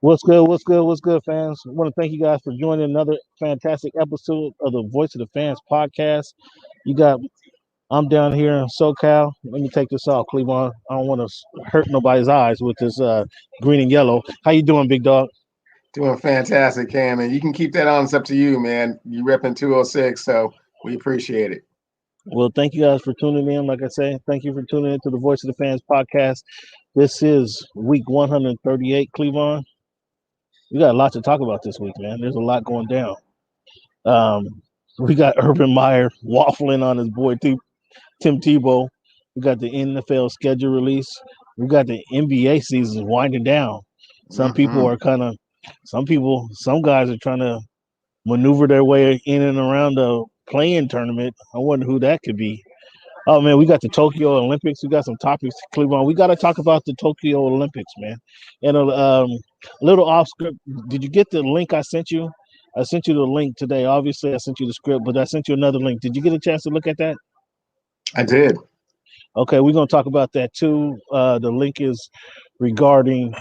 What's good? What's good? What's good, fans? I want to thank you guys for joining another fantastic episode of the Voice of the Fans podcast. You got, I'm down here in SoCal. Let me take this off, Cleveland. I don't want to hurt nobody's eyes with this green and yellow. How you doing, big dog? Doing fantastic, Cam. And you can keep that on. It's up to you, man. You repping 206, so we appreciate it. Well, thank you guys for tuning in. Like I say, thank you for tuning into the Voice of the Fans podcast. This is week 138, Cleveland. We got a lot to talk about this week, man. There's a lot going down. We got Urban Meyer waffling on his boy Tim Tebow. We got the NFL schedule release. We got the NBA season winding down. Some guys are trying to maneuver their way in and around the playing tournament. I wonder who that could be. Oh man, we got the Tokyo Olympics. We got some topics to Cleveland. We got to talk about the Tokyo Olympics, man. And a little off script. Did you get the link I sent you? I sent you the link today. Obviously, I sent you the script, but I sent you another link. Did you get a chance to look at that? I did. Okay, we're going to talk about that too. The link is regarding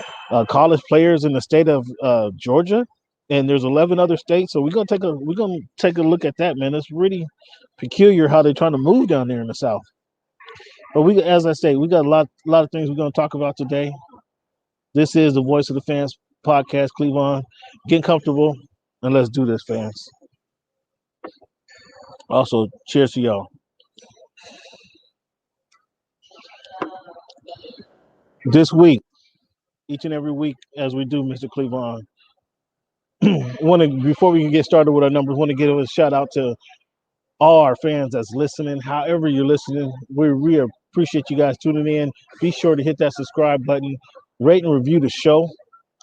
college players in the state of Georgia, and there's 11 other states. So we're gonna take a look at that, man. It's really peculiar how they're trying to move down there in the South. But as I say, we got a lot of things we're gonna talk about today. This is the Voice of the Fans podcast, Cleveland. Get comfortable and let's do this, fans. Also, cheers to y'all. This week, each and every week, as we do, Mr. Cleveland. Before we can get started with our numbers, want to give a shout out to all our fans that's listening. However you're listening, we appreciate you guys tuning in. Be sure to hit that subscribe button, rate and review the show.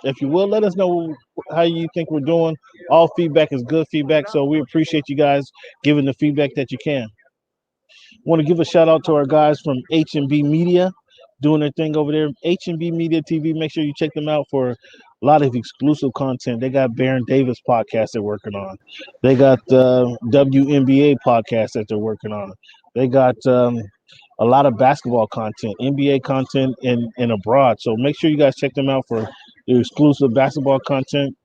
If you will, let us know how you think we're doing. All feedback is good feedback, so we appreciate you guys giving the feedback that you can. Want to give a shout out to our guys from H&B Media doing their thing over there. H&B Media TV, make sure you check them out for a lot of exclusive content. They got Baron Davis podcast they're working on. They got WNBA podcast that they're working on. They got a lot of basketball content, NBA content, and abroad. So make sure you guys check them out for the exclusive basketball content.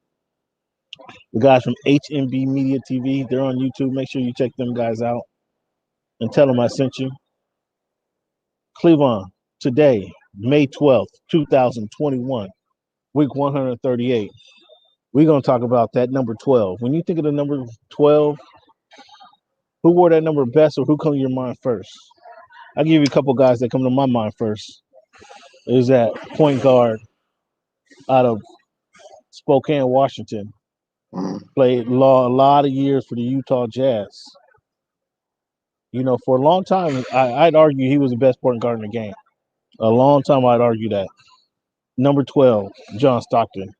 The guys from H&B Media TV, they're on YouTube. Make sure you check them guys out and tell them I sent you. Cleveland, today, May 12th, 2021, week 138. We're going to talk about that number 12. When you think of the number 12, who wore that number best or who comes to your mind first? I'll give you a couple guys that come to my mind first. Is that point guard out of Spokane, Washington. Played a lot of years for the Utah Jazz. You know, for a long time, I'd argue he was the best point guard in the game. A long time, I'd argue that. Number 12, John Stockton.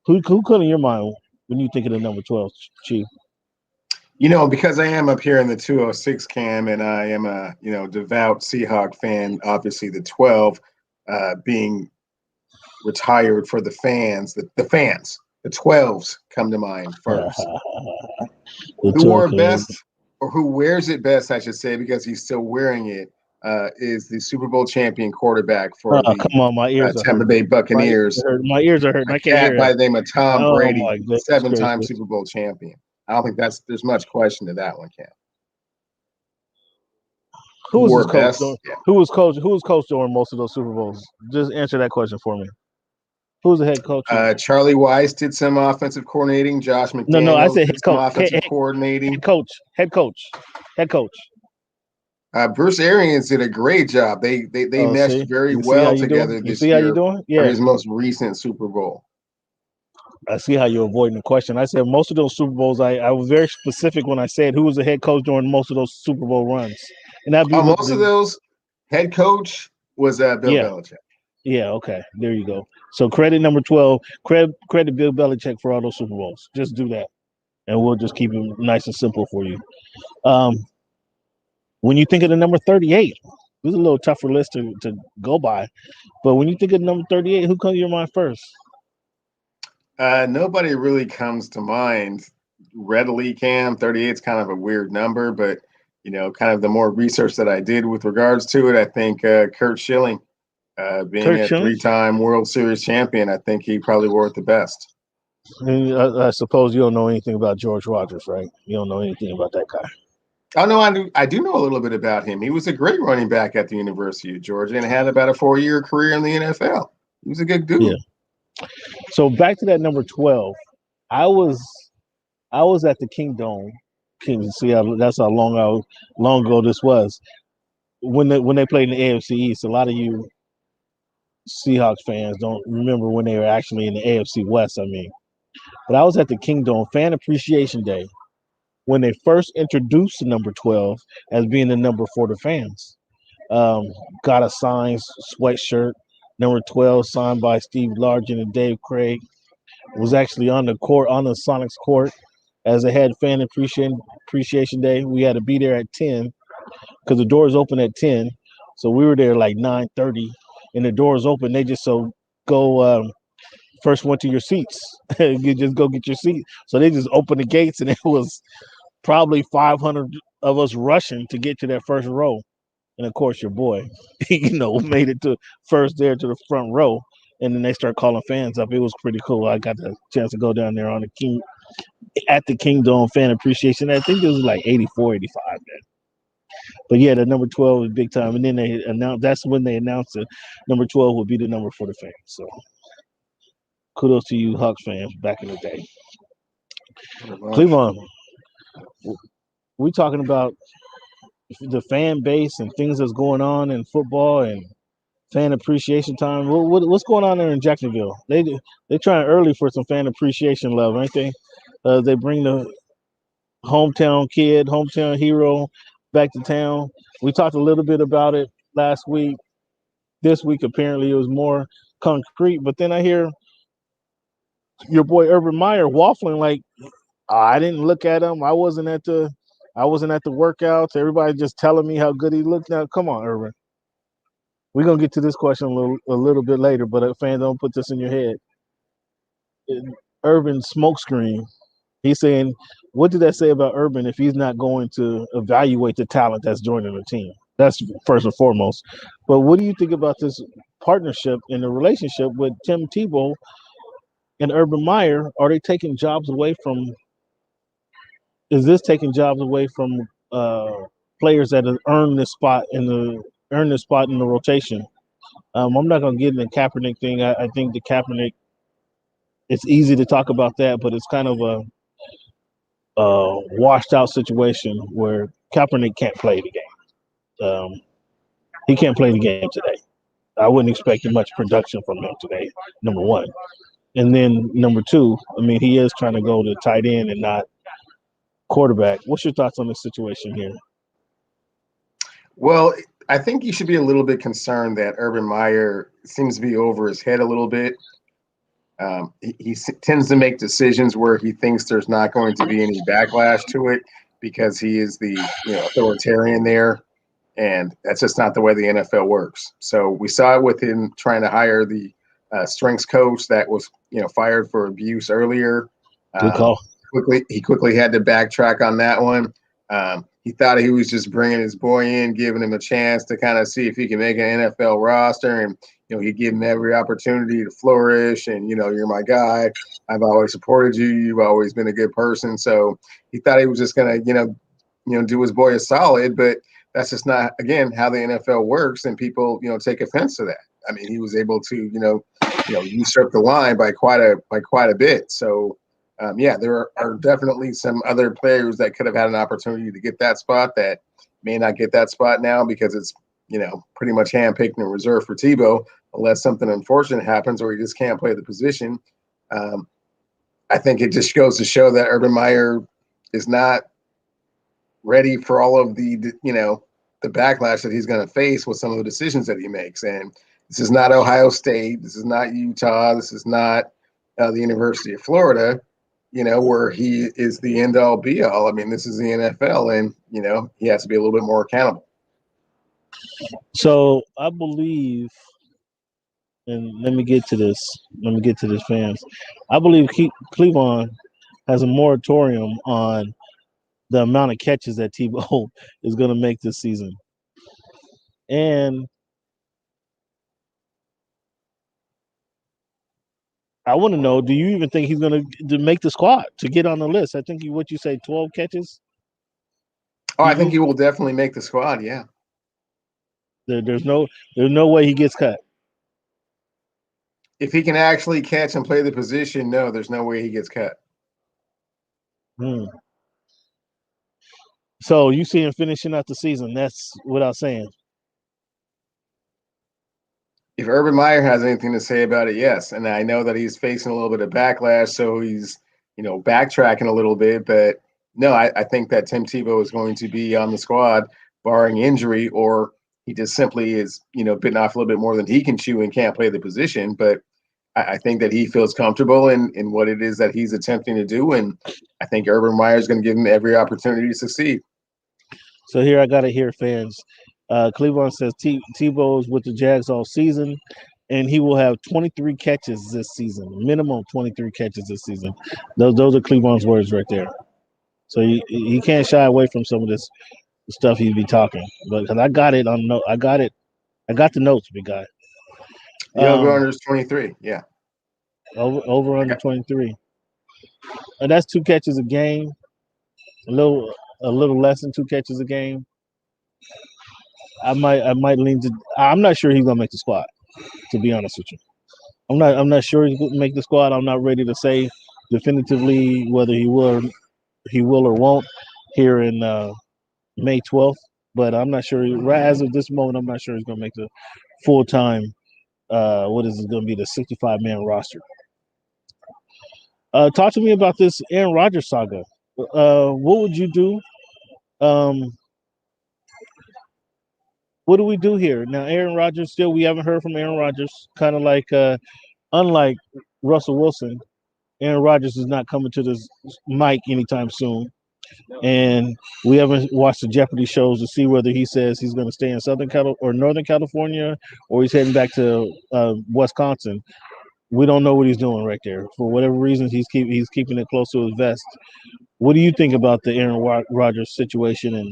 Who comes in your mind when you think of the number 12, Chief? You know, because I am up here in the 206, Cam, and I am a devout Seahawk fan. Obviously, the 12 being retired for the fans. The fans, the 12s come to mind first. Who wore it best, or who wears it best, I should say, because he's still wearing it, is the Super Bowl champion quarterback for the come on, my ears Tampa Bay Buccaneers. My ears are hurting. I can't hear it. By the name of Tom Brady, seven-time gracious. Super Bowl champion. I don't think there's much question to that one, Cam. Who was his coach? Yeah. Who was coach during most of those Super Bowls? Just answer that question for me. Who was the head coach? Charlie Weiss did some offensive coordinating. Josh McDaniels No, I said head coach. Offensive coordinating. Head coach. Bruce Arians did a great job. They meshed very well together this year. How you doing? Yeah. For his most recent Super Bowl. I see how you're avoiding the question. I said most of those Super Bowls. I was very specific when I said who was the head coach during most of those Super Bowl runs. And that most of those head coach was Bill Belichick. Yeah. Okay. There you go. So credit number 12. Credit Bill Belichick for all those Super Bowls. Just do that, and we'll just keep it nice and simple for you. When you think of the number 38, this is a little tougher list to go by, but when you think of number 38, who comes to your mind first? Nobody really comes to mind readily, Cam. 38 is kind of a weird number, but kind of the more research that I did with regards to it, I think Kurt Schilling Being Kirk a Cousins? three-time World Series champion, I think he probably wore it the best. And I suppose you don't know anything about George Rogers, right? You don't know anything about that guy. Oh no, I do know a little bit about him. He was a great running back at the University of Georgia and had about a 4-year career in the NFL. He was a good Yeah. dude. So back to that number 12. I was I was at the Kingdom. See how that's how long ago this was. When they played in the AFC East, a lot of you Seahawks fans don't remember when they were actually in the AFC West. I mean, but I was at the Kingdom Fan Appreciation Day when they first introduced the number 12 as being the number for the fans. Um, got a signed sweatshirt, number 12, signed by Steve Largent and Dave Craig. Was actually on the court, on the Sonics court, as they had appreciation day. We had to be there at 10 because the doors open at 10. So we were there like 9:30, and the doors open. They just so go first one to your seats. You just go get your seat. So they just opened the gates, and it was probably 500 of us rushing to get to that first row. And of course, your boy, made it to first there to the front row. And then they start calling fans up. It was pretty cool. I got the chance to go down there on the King at the Kingdom Fan Appreciation. I think it was like 84, 85 then. But yeah, the number 12 was big time. And then they announced that's when they announced that number 12 would be the number for the fans. So kudos to you, Hawks fans back in the day. Pretty much. Cleveland, we talking about the fan base and things that's going on in football and fan appreciation time. What's going on there in Jacksonville? They trying early for some fan appreciation love, ain't they? They bring the hometown kid, hometown hero back to town. We talked a little bit about it last week. This week apparently it was more concrete, but then I hear your boy Urban Meyer waffling like I didn't look at him. I wasn't at the workouts. Everybody just telling me how good he looked. Now, come on, Urban. We're gonna get to this question a little bit later, but fans, don't put this in your head. Urban smokescreen. He's saying, what did that say about Urban if he's not going to evaluate the talent that's joining the team? That's first and foremost. But what do you think about this partnership and the relationship with Tim Tebow and Urban Meyer? Are they taking jobs away from? Is this taking jobs away from players that have earned this spot in the rotation? I'm not gonna get in the Kaepernick thing. I think the Kaepernick. It's easy to talk about that, but it's kind of a washed out situation where Kaepernick can't play the game. He can't play the game today. I wouldn't expect much production from him today. Number one, and then number two, I mean, he is trying to go to tight end and not quarterback. What's your thoughts on this situation here? Well, I think you should be a little bit concerned that Urban Meyer seems to be over his head a little bit. He tends to make decisions where he thinks there's not going to be any backlash to it because he is the authoritarian there, and that's just not the way the NFL works. So we saw it with him trying to hire the strengths coach that was fired for abuse earlier. Good Um, call. he quickly had to backtrack on that one. He thought he was just bringing his boy in, giving him a chance to kind of see if he can make an NFL roster, and he'd give him every opportunity to flourish. And you're my guy. I've always supported you. You've always been a good person. So he thought he was just gonna do his boy a solid, but that's just not again how the NFL works, and people take offense to that. I mean, he was able to usurp the line by quite a bit. So. Yeah, there are definitely some other players that could have had an opportunity to get that spot that may not get that spot now because it's, pretty much handpicked and reserved for Tebow unless something unfortunate happens or he just can't play the position. I think it just goes to show that Urban Meyer is not ready for all of the backlash that he's going to face with some of the decisions that he makes. And this is not Ohio State. This is not Utah. This is not the University of Florida. Where he is the end all be all. I mean, this is the NFL, and he has to be a little bit more accountable. So I believe, and let me get to this. Let me get to this, fans. I believe Cleveland has a moratorium on the amount of catches that Tebow is going to make this season. And I want to know: do you even think he's going to make the squad to get on the list? I think what you say, 12 catches. Oh, Do I think you? he will definitely make the squad. Yeah. There's no way he gets cut. If he can actually catch and play the position, no, there's no way he gets cut. Hmm. So you see him finishing out the season. That's without saying. If Urban Meyer has anything to say about it, yes. And I know that he's facing a little bit of backlash, so he's, backtracking a little bit. But no, I think that Tim Tebow is going to be on the squad, barring injury, or he just simply is, bitten off a little bit more than he can chew and can't play the position. But I think that he feels comfortable in what it is that he's attempting to do. And I think Urban Meyer is going to give him every opportunity to succeed. So here I got to hear fans. Cleveland says Tebow's with the Jags all season, and he will have 23 catches this season, minimum 23 catches this season. Those are Cleveland's words right there. So he can't shy away from some of this stuff he'd be talking. But because I got it on note, I got the notes, big guy. The over under is 23. Yeah. Over under 23, and that's 2 catches a game. A little less than 2 catches a game. I might lean to. I'm not sure he's gonna make the squad. To be honest with you, I'm not sure he's gonna make the squad. I'm not ready to say definitively whether he will or won't here in May 12th. But I'm not sure. Right as of this moment, I'm not sure he's gonna make the full time. What is it going to be? The 65-man roster. Talk to me about this Aaron Rodgers saga. What would you do? Um, what do we do here now? Aaron Rodgers. Still, we haven't heard from Aaron Rodgers. Kind of like, unlike Russell Wilson, Aaron Rodgers is not coming to this mic anytime soon. And we haven't watched the Jeopardy shows to see whether he says he's going to stay in Southern California or Northern California, or he's heading back to Wisconsin. We don't know what he's doing right there. For whatever reasons, he's keeping it close to his vest. What do you think about the Aaron Rodgers situation? And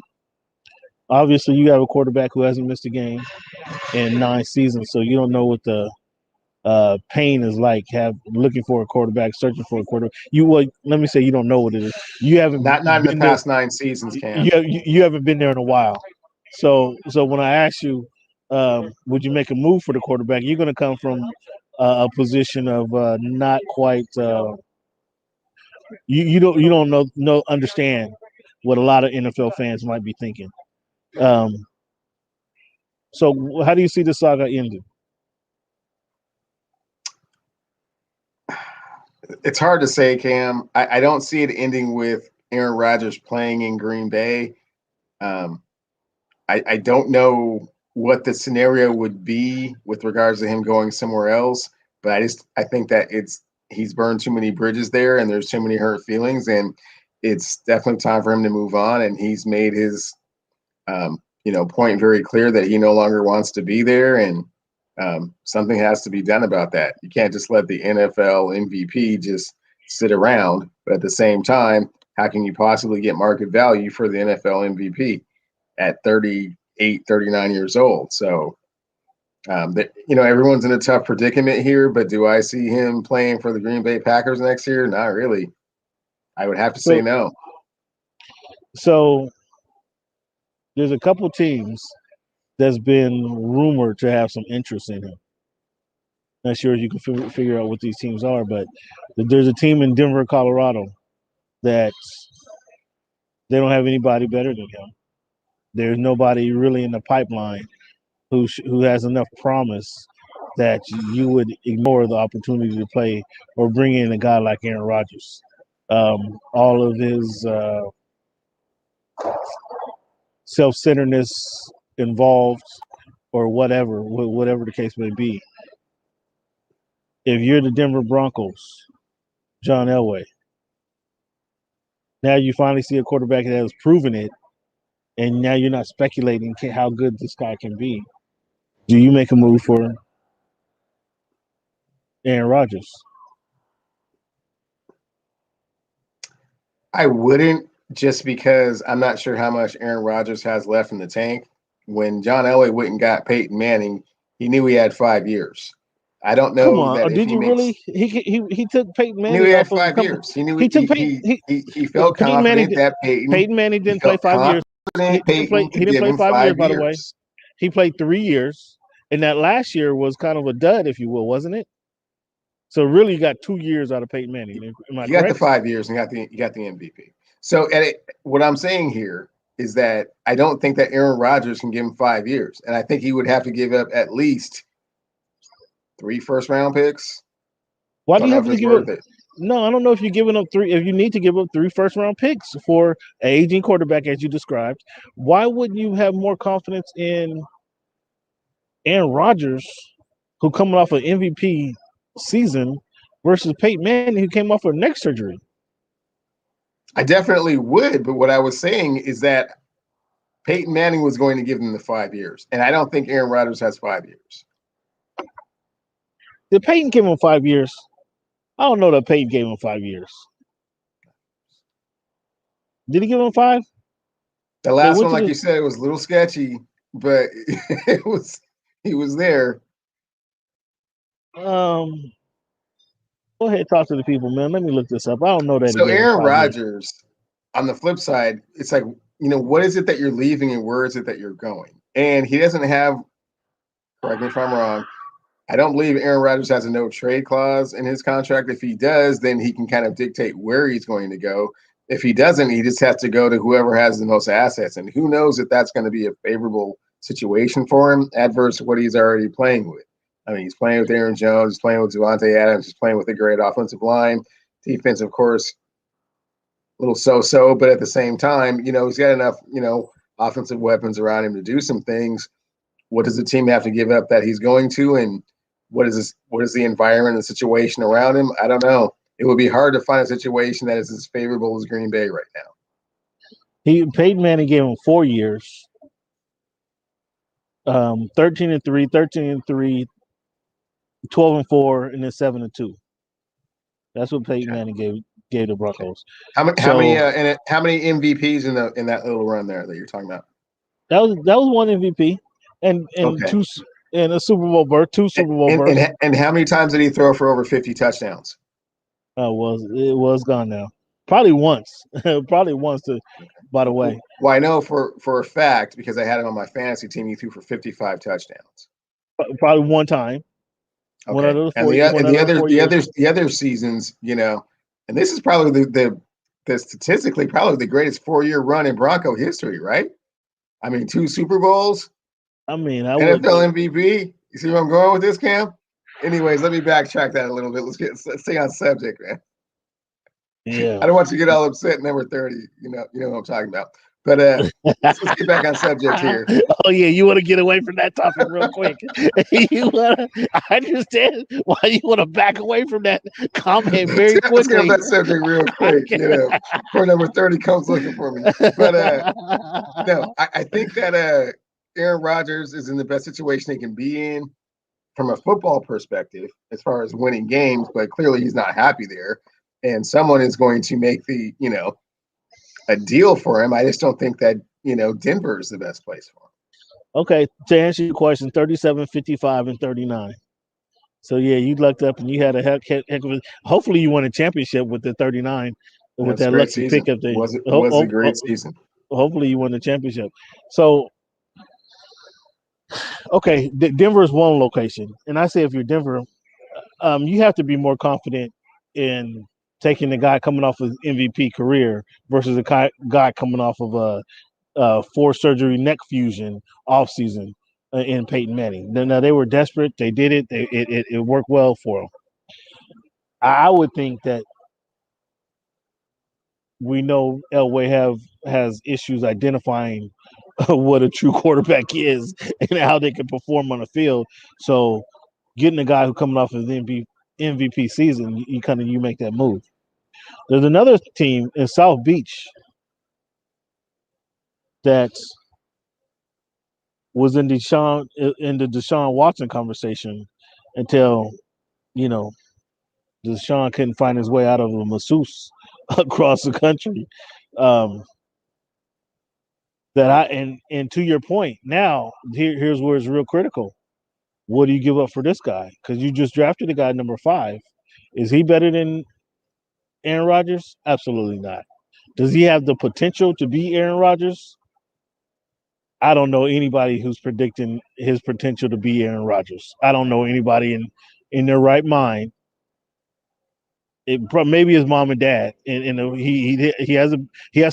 obviously, you have a quarterback who hasn't missed a game in 9 seasons, so you don't know what the pain is like. Looking for a quarterback, searching for a quarterback. Let me say you don't know what it is. You haven't Not in the been there. past 9 seasons, Cam. You haven't been there in a while. So when I ask you, would you make a move for the quarterback? You're going to come from a position of not quite. You don't understand what a lot of NFL fans might be thinking. Um, so how do you see the saga ending? It's hard to say, Cam. I don't see it ending with Aaron Rodgers playing in Green Bay. Um, I don't know what the scenario would be with regards to him going somewhere else, but I think that he's burned too many bridges there, and there's too many hurt feelings, and it's definitely time for him to move on. And he's made his point very clear that he no longer wants to be there, and something has to be done about that. You can't just let the NFL MVP just sit around, but at the same time, how can you possibly get market value for the NFL MVP at 38, 39 years old? So, everyone's in a tough predicament here, but do I see him playing for the Green Bay Packers next year? Not really. I would have to say no. So there's a couple teams that's been rumored to have some interest in him. Not sure if you can figure out what these teams are, but there's a team in Denver, Colorado, that they don't have anybody better than him. There's nobody really in the pipeline who has enough promise that you would ignore the opportunity to play or bring in a guy like Aaron Rodgers. All of his self-centeredness involved, or whatever the case may be. If you're the Denver Broncos, John Elway, now you finally see a quarterback that has proven it, and now you're not speculating how good this guy can be. Do you make a move for Aaron Rodgers? I wouldn't, just because I'm not sure how much Aaron Rodgers has left in the tank. When John Elway went and got Peyton Manning, he knew he had 5 years. I don't Come know on, that if did he you really? makes. He took Peyton He knew he Manning had off of 5 coming. years. He knew He took Peyton. he felt Peyton Manning. confident that Peyton Manning he didn't play felt 5 years. He confident didn't play. Peyton He could didn't give play him 5 years. five By the way, years. he played 3 years, and that last year was kind of a dud, if you will, wasn't it? So really, you got 2 years out of Peyton Manning. Am I You got the correct? 5 years and you got the MVP. So what I'm saying here is that I don't think that Aaron Rodgers can give him 5 years, and I think he would have to give up at least 3 first-round picks. Why do Don't you know have if to it's give up? worth it. No, I don't know if you're giving up three. If you need to give up 3 first-round picks for an aging quarterback, as you described, why wouldn't you have more confidence in Aaron Rodgers, who coming off an MVP season, versus Peyton Manning, who came off a neck surgery? I definitely would, but what I was saying is that Peyton Manning was going to give them the 5 years, and I don't think Aaron Rodgers has 5 years. Did Peyton give him 5 years? I don't know that Peyton gave him 5 years. Did he give him five? The They last went one, to like the you said, it was a little sketchy, but it was he was there. um. Go ahead, talk to the people, man. Let me look this up. I don't know that he So gave him Aaron 5 years. Rodgers, on the flip side, it's like, what is it that you're leaving and where is it that you're going? And he doesn't have, correct me if I'm wrong, I don't believe Aaron Rodgers has a no trade clause in his contract. If he does, then he can kind of dictate where he's going to go. If he doesn't, he just has to go to whoever has the most assets. And who knows if that's going to be a favorable situation for him, adverse to what he's already playing with. I mean, he's playing with Aaron Jones, he's playing with Devontae Adams, he's playing with a great offensive line. Defense, of course, a little so-so, but at the same time, he's got enough, offensive weapons around him to do some things. What does the team have to give up that he's going to, and what is the environment and the situation around him? I don't know. It would be hard to find a situation that is as favorable as Green Bay right now. Peyton Manning gave him 4 years. 13-3, 13-3, 12-4, and then 7-2. That's what Peyton Manning gave the Broncos. How many So how many MVPs in that little run there that you're talking about? that was one MVP and Okay. two and a Super Bowl berth, 2 Super Bowl berths. And how many times did he throw for over 50 touchdowns? It was gone now. Probably once. Probably once. By the way. Well, I know for a fact because I had him on my fantasy team. He threw for 55 touchdowns. Probably one time. Okay. One out of the other seasons, and this is probably the statistically probably the greatest 4-year run in Bronco history, right? I mean, 2 Super Bowls. I mean, NFL MVP. You see where I'm going with this, Cam? Anyways, let me backtrack that a little bit. Let's stay on subject, man. Yeah. I don't want you to get all upset at number 30. You know what I'm talking about. But let's get back on subject here. Oh yeah, you want to get away from that topic real quick. I understand why you want to back away from that comment very quickly. Let's get off that subject real quick. Before number 30 comes looking for me. But no, I think that Aaron Rodgers is in the best situation he can be in from a football perspective as far as winning games, but clearly he's not happy there. And someone is going to make the, a deal for him. I just don't think that, Denver is the best place for him. Okay, to answer your question, 37, 55, and 39. So yeah, you lucked up and you had a heck of a. Hopefully, you won a championship with the 39, with that lucky pickup thing. Was a great season. Hopefully, you won the championship. So, okay, Denver is one location, and I say if you're Denver, you have to be more confident in taking the guy coming off his MVP career versus a guy coming off of a 4 surgery neck fusion off season in Peyton Manning. Now they were desperate. They did it. It worked well for them. I would think that we know Elway has issues identifying what a true quarterback is and how they can perform on the field. So getting a guy who coming off his MVP season, you make that move. There's another team in South Beach that was in the Deshaun Watson conversation until Deshaun couldn't find his way out of a masseuse across the country. And to your point, now here's where it's real critical. What do you give up for this guy? Because you just drafted a guy number 5. Is he better than Aaron Rodgers? Absolutely not. Does he have the potential to be Aaron Rodgers? I don't know anybody who's predicting his potential to be Aaron Rodgers. I don't know anybody in their right mind. Maybe his mom and dad, and he has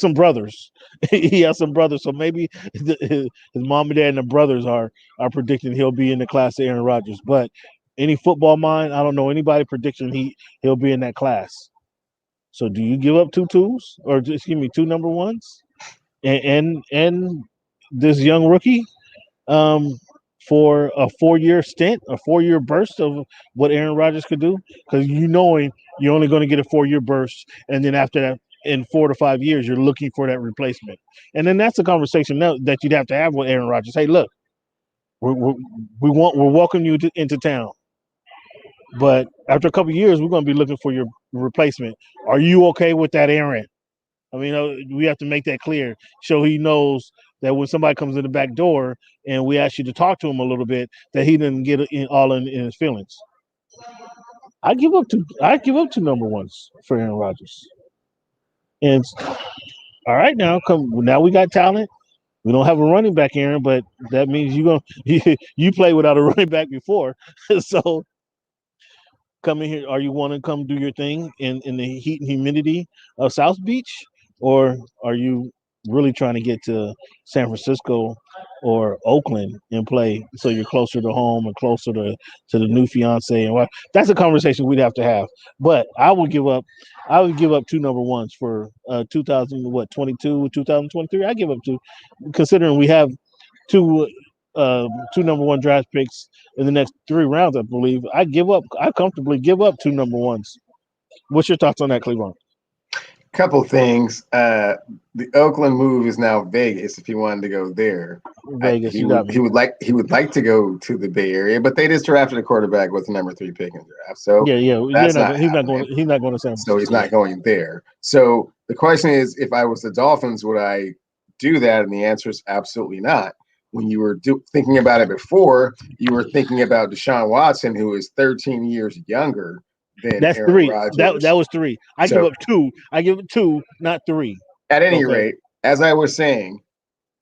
some brothers. He has some brothers, so maybe his mom and dad and the brothers are predicting he'll be in the class of Aaron Rodgers. But any football mind, I don't know anybody predicting he'll be in that class. So do you give up 2 twos or excuse me 2 number 1s and this young rookie um, for a 4-year stint, a 4-year burst of what Aaron Rodgers could do? Because knowing you're only going to get a 4-year burst, and then after that, in 4 to 5 years, you're looking for that replacement. And then that's a conversation that you'd have to have with Aaron Rodgers. Hey, look, we're welcoming you into town, but after a couple of years, we're going to be looking for your replacement. Are you okay with that, Aaron? I mean, we have to make that clear, so he knows that when somebody comes in the back door and we ask you to talk to him a little bit, that he didn't get all in his feelings. I give up 2 number 1s for Aaron Rodgers. And all right, now we got talent. We don't have a running back, Aaron, but that means you play without a running back before, so come in here. Are you want to come do your thing in the heat and humidity of South Beach, or are you really trying to get to San Francisco or Oakland and play so you're closer to home and closer to the new fiance and what? That's a conversation we'd have to have. But I would give up 2 number 1s for 2023. I give up 2, considering we have two 2 number 1 draft picks in the next 3 rounds, I believe. I comfortably give up 2 number 1s. What's your thoughts on that, Cleveland? Couple things. The Oakland move is now Vegas. If he wanted to go there, Vegas, you got me. He would like to go to the Bay Area, but they just drafted a quarterback with the number 3 pick in the draft. So he's not going to San Francisco. So he's not going there. So the question is, if I was the Dolphins, would I do that? And the answer is absolutely not. When you were thinking about it before, you were thinking about Deshaun Watson, who is 13 years younger than That's Aaron 3. Rodgers. That was 3. Give up 2. I give up 2, not 3. At any rate, as I was saying,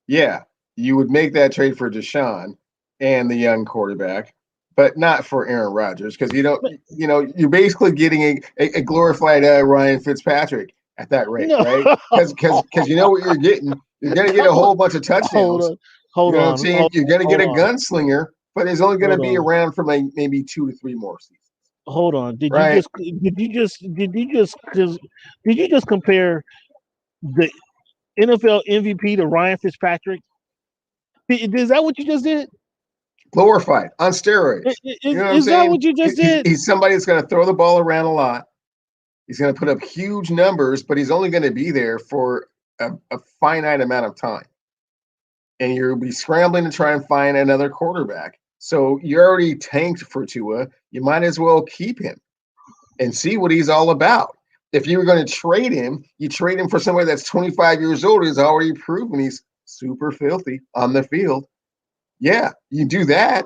yeah, you would make that trade for Deshaun and the young quarterback, but not for Aaron Rodgers, because you're basically getting a glorified Ryan Fitzpatrick at that rate, right? Because you know what you're getting. You're going to get a whole bunch of touchdowns. Hold on. You're going to get a gunslinger, but he's only going to be around for maybe 2 to 3 more seasons. Hold on. Did you just compare the NFL MVP to Ryan Fitzpatrick? Is that what you just did? Glorified on steroids. Is that what you just did? He's somebody that's going to throw the ball around a lot. He's going to put up huge numbers, but he's only going to be there for a finite amount of time. And you'll be scrambling to try and find another quarterback. So you're already tanked for Tua. You might as well keep him and see what he's all about. If you were going to trade him, you trade him for somebody that's 25 years old who's already proven he's super filthy on the field. Yeah, you do that.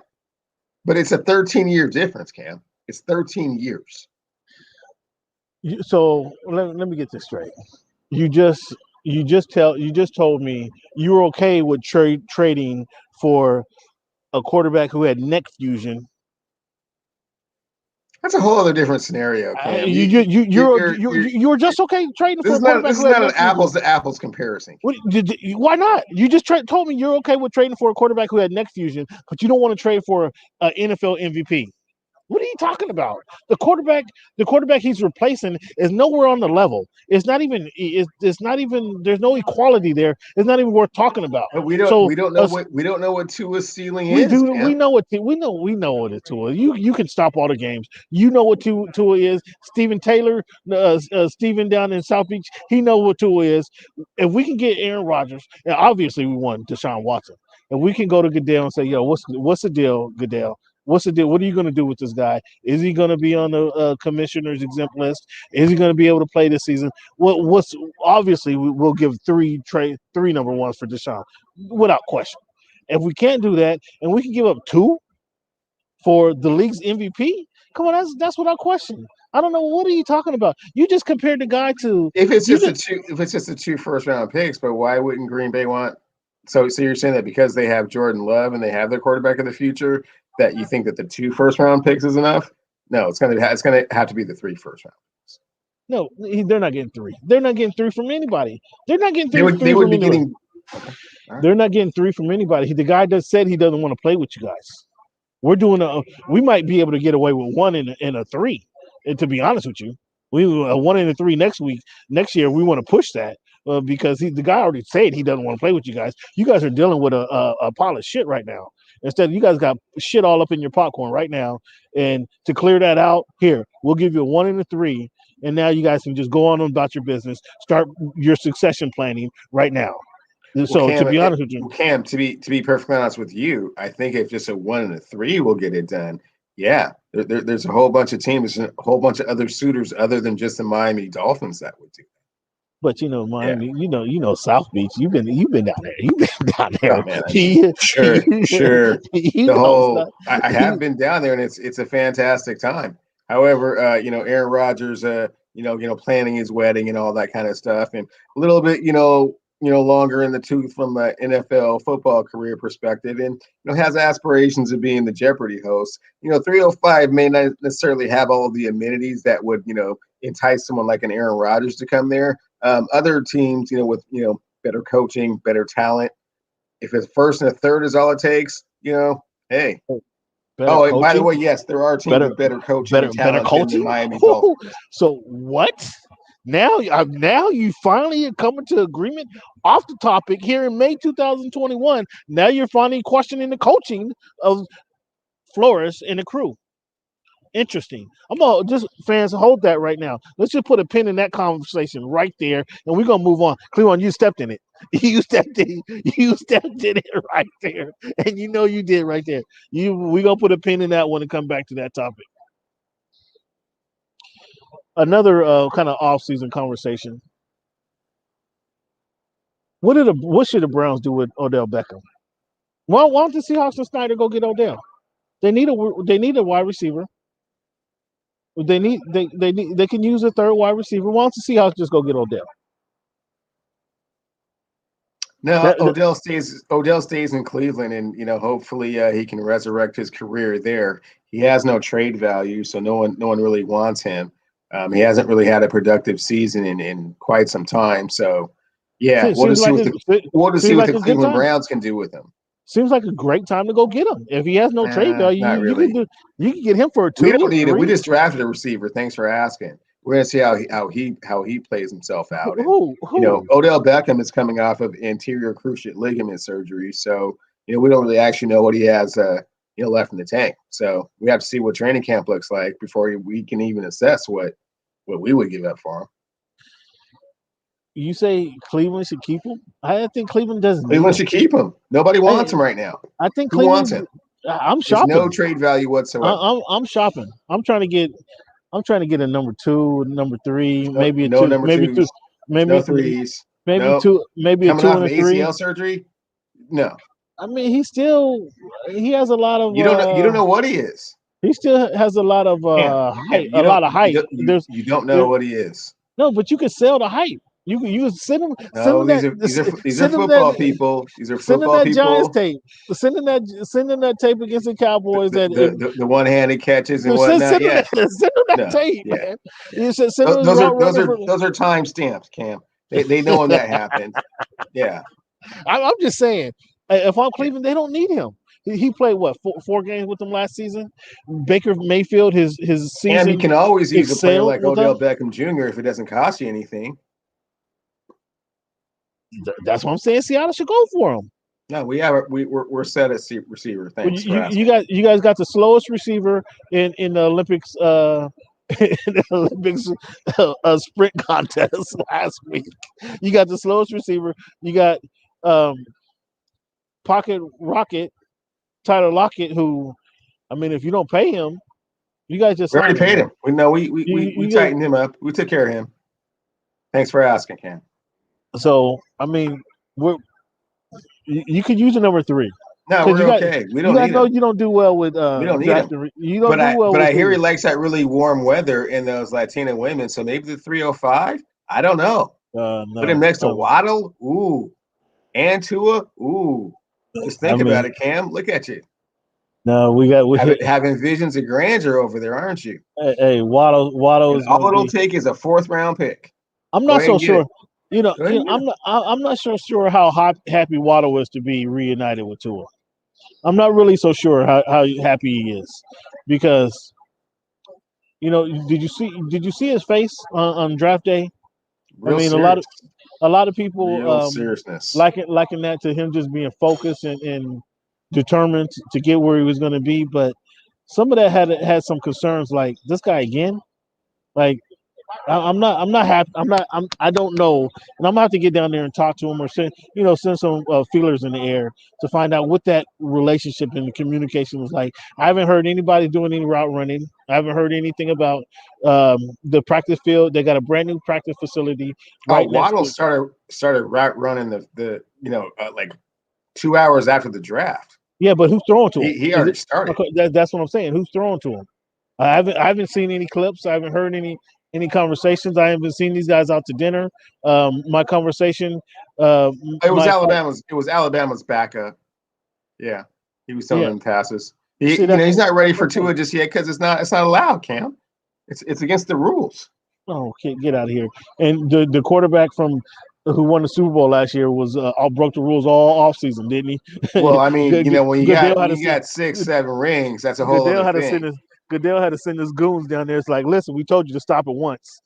But it's a 13-year difference, Cam. It's 13 years. So let me get this straight. You just told me you were okay with trading for a quarterback who had neck fusion. That's a whole other different scenario, Cam. You were just okay trading for a quarterback. This is not an apples to apples comparison. Why not? You just told me you're okay with trading for a quarterback who had neck fusion, but you don't want to trade for an NFL MVP. What are you talking about? The quarterback he's replacing is nowhere on the level. It's not even. There's no equality there. It's not even worth talking about. But we don't know what Tua's ceiling is. We know what Tua. You can stop all the games. You know what Tua is. Steven Taylor, Steven down in South Beach. He know what Tua is. If we can get Aaron Rodgers, and obviously we want Deshaun Watson. If we can go to Goodell and say, "Yo, what's the deal, Goodell? What's the deal? What are you going to do with this guy? Is he going to be on the commissioner's exempt list? Is he going to be able to play this season?" What's obviously we'll give 3 number 1s for Deshaun without question. If we can't do that and we can give up 2, for the league's MVP? Come on, that's without question. I don't know, what are you talking about? You just compared the guy to If it's you just just a two, if it's just the two first round picks, but why wouldn't Green Bay want? So you're saying that because they have Jordan Love and they have their quarterback of the future, that you think that the two first round picks is enough? No, it's gonna have to be the three first round. no, they're not getting three. They're not getting three from anybody. They're not getting They three would from be anybody. getting. Okay, all right. They're not getting three from anybody. The guy just said he doesn't want to play with you guys. We're doing we might be able to get away with one and a three. And to be honest with you, we a one and a three next year. We want to push that because the guy already said he doesn't want to play with you guys. You guys are dealing with a pile of shit right now. Instead, you guys got shit all up in your popcorn right now. And to clear that out, here we'll give you a one and a three, and now you guys can just go on about your business. Start your succession planning right now. Well, So to be honest with you, Cam, to be perfectly honest with you, I think if just a one and a three will get it done. Yeah, there's a whole bunch of teams, a whole bunch of other suitors other than just the Miami Dolphins that would do. but Yeah. Miami, South Beach. You've been down there. You've been down there. Oh man, I mean, sure. You The know whole stuff. I have been down there, and it's a fantastic time. However, Aaron Rodgers, planning his wedding and all that kind of stuff, and a little bit, longer in the tooth from an NFL football career perspective, and has aspirations of being the Jeopardy host. 305 may not necessarily have all of the amenities that would entice someone like an Aaron Rodgers to come there. Other teams, with better coaching, better talent. If it's first and a third is all it takes, hey. Better Oh, and by the coaching. way, yes, there are teams Better with better coaching better and better talent than the coaching. Miami Dolphins. So what? Now you finally are coming to agreement off the topic here in May 2021. Now you're finally questioning the coaching of Flores and the crew. Interesting. I'm gonna just fans hold that right now. Let's just put a pin in that conversation right there, and we're gonna move on. Cleveland, you stepped in it. You stepped in. You stepped in it right there, and you did right there. We gonna put a pin in that one and come back to that topic. Another kind of off-season conversation. What should the Browns do with Odell Beckham? Well, why don't the Seahawks and Snyder go get Odell? They need a wide receiver. They can use a third wide receiver. Why don't the Seahawks just go get Odell? No, That, Odell stays in Cleveland, and hopefully he can resurrect his career there. He has no trade value, so no one really wants him. He hasn't really had a productive season in quite some time. So, yeah, we'll seems just see like what a, the we'll just see seems what like the a good Cleveland time. Browns can do with him. Seems like a great time to go get him. If he has no trade value, Not really. you can get him for a We 2, don't need it. We 3. just drafted a receiver. Thanks for asking. We're gonna see how he plays himself out. And Who? Odell Beckham is coming off of anterior cruciate ligament surgery, so we don't really actually know what he has left in the tank. So we have to see what training camp looks like before we can even assess what we would give up for him. You say Cleveland should keep him? I think Cleveland doesn't need Cleveland him. should keep him. Nobody wants him right now. I think Who wants Cleveland. him? I'm There's no shopping. trade value whatsoever. I'm shopping. I'm trying to get a number 2, number 3, No, maybe a no 2, number twos, maybe no threes. maybe No, 2, maybe a coming 2 off and of a 3. ACL surgery. No, I mean, he has a lot of you don't know what he is. he still has a lot of Cam, hype. Cam, A lot of hype. you don't know There, what he is. no, but you can sell the hype. You can No, these are football people. These are football Giants people. tape, sending that tape against the Cowboys. The That the, the, the one-handed catches and whatnot. Yeah, send them that no, tape, yeah, man. yeah. You said send them his Those are route those running are for. those are time stamps, Cam. They know when that happened. Yeah, I'm just saying, if I'm yeah. Cleveland, they don't need him. He played what 4 games with them last season. Baker Mayfield, his And you season can always use a player excelled like with them. Odell Beckham Jr. if it doesn't cost you anything. That's what I'm saying. Seattle should go for him. No, we're set at receiver. Well, Thanks for asking. you guys got the slowest receiver in the Olympics in the Olympics sprint contest last week. You got the slowest receiver. You got Pocket Rocket Tyler Lockett, who I mean, if you don't pay him, you guys just We already signed him. paid him. We You tightened him up. We took care of him. Thanks for asking, Cam. So I mean, you could use a number 3. No, Because we're okay. We don't need know him. you don't do well with We don't need him. drafting. You don't do well But with I hear he these. likes that really warm weather in those Latina women. So maybe the 305. I don't know. Put him No, next to Waddle. Ooh, and Tua. Ooh, just I think mean, about it, Cam. Look at you. no, Having visions of grandeur over there, aren't you? hey, Waddle And is all going to it'll be. take is a fourth round pick. I'm Go not ahead so and get sure. it. Go ahead and get it. I'm not so sure how happy Waddle is to be reunited with Tua. I'm not really so sure how happy he is, because did you see his face on draft day? I Real mean, serious. a lot of people Real seriousness. liken that to him just being focused and determined to get where he was going to be, but some of that had some concerns, like this guy again. Like I'm not happy. I don't know, and I'm gonna have to get down there and talk to him, or send some feelers in the air to find out what that relationship and the communication was like. I haven't heard anybody doing any route running. I haven't heard anything about the practice field. They got a brand new practice facility Oh, right next Waddle to. started route running the like 2 hours after the draft. Yeah, but who's throwing to him? He Is already it? started. Okay, that's what I'm saying. Who's throwing to him? I haven't seen any clips. I haven't heard any conversations. I haven't seen these guys out to dinner. My conversation, my It was Alabama's backup. Yeah, he was throwing yeah. them passes. See, He's not ready for that's what I'm Tua just yet because it's not allowed, Cam. It's against the rules. Oh, get out of here! And the quarterback from who won the Super Bowl last year was all broke the rules all off season, didn't Well, he? I mean, Goodell had when to you got six, 7 rings, that's a whole Goodell other had to send thing. his Goodell had to send his goons down there. It's like, listen, we told you to stop it once.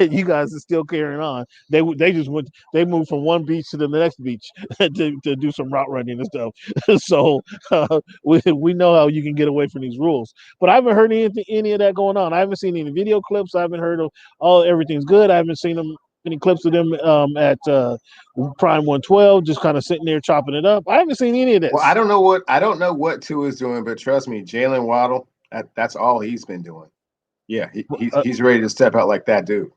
You guys are still carrying on. They just went. They moved from one beach to the next beach to do some route running and stuff. So we know how you can get away from these rules. But I haven't heard any of that going on. I haven't seen any video clips. I haven't heard of everything's good. I haven't seen them any clips of them at Prime 112, just kind of sitting there chopping it up. I haven't seen any of Well, this. I don't know what Tua is doing, but trust me, Jalen Waddle, that's all he's been doing. Yeah, he's ready to step out like that dude.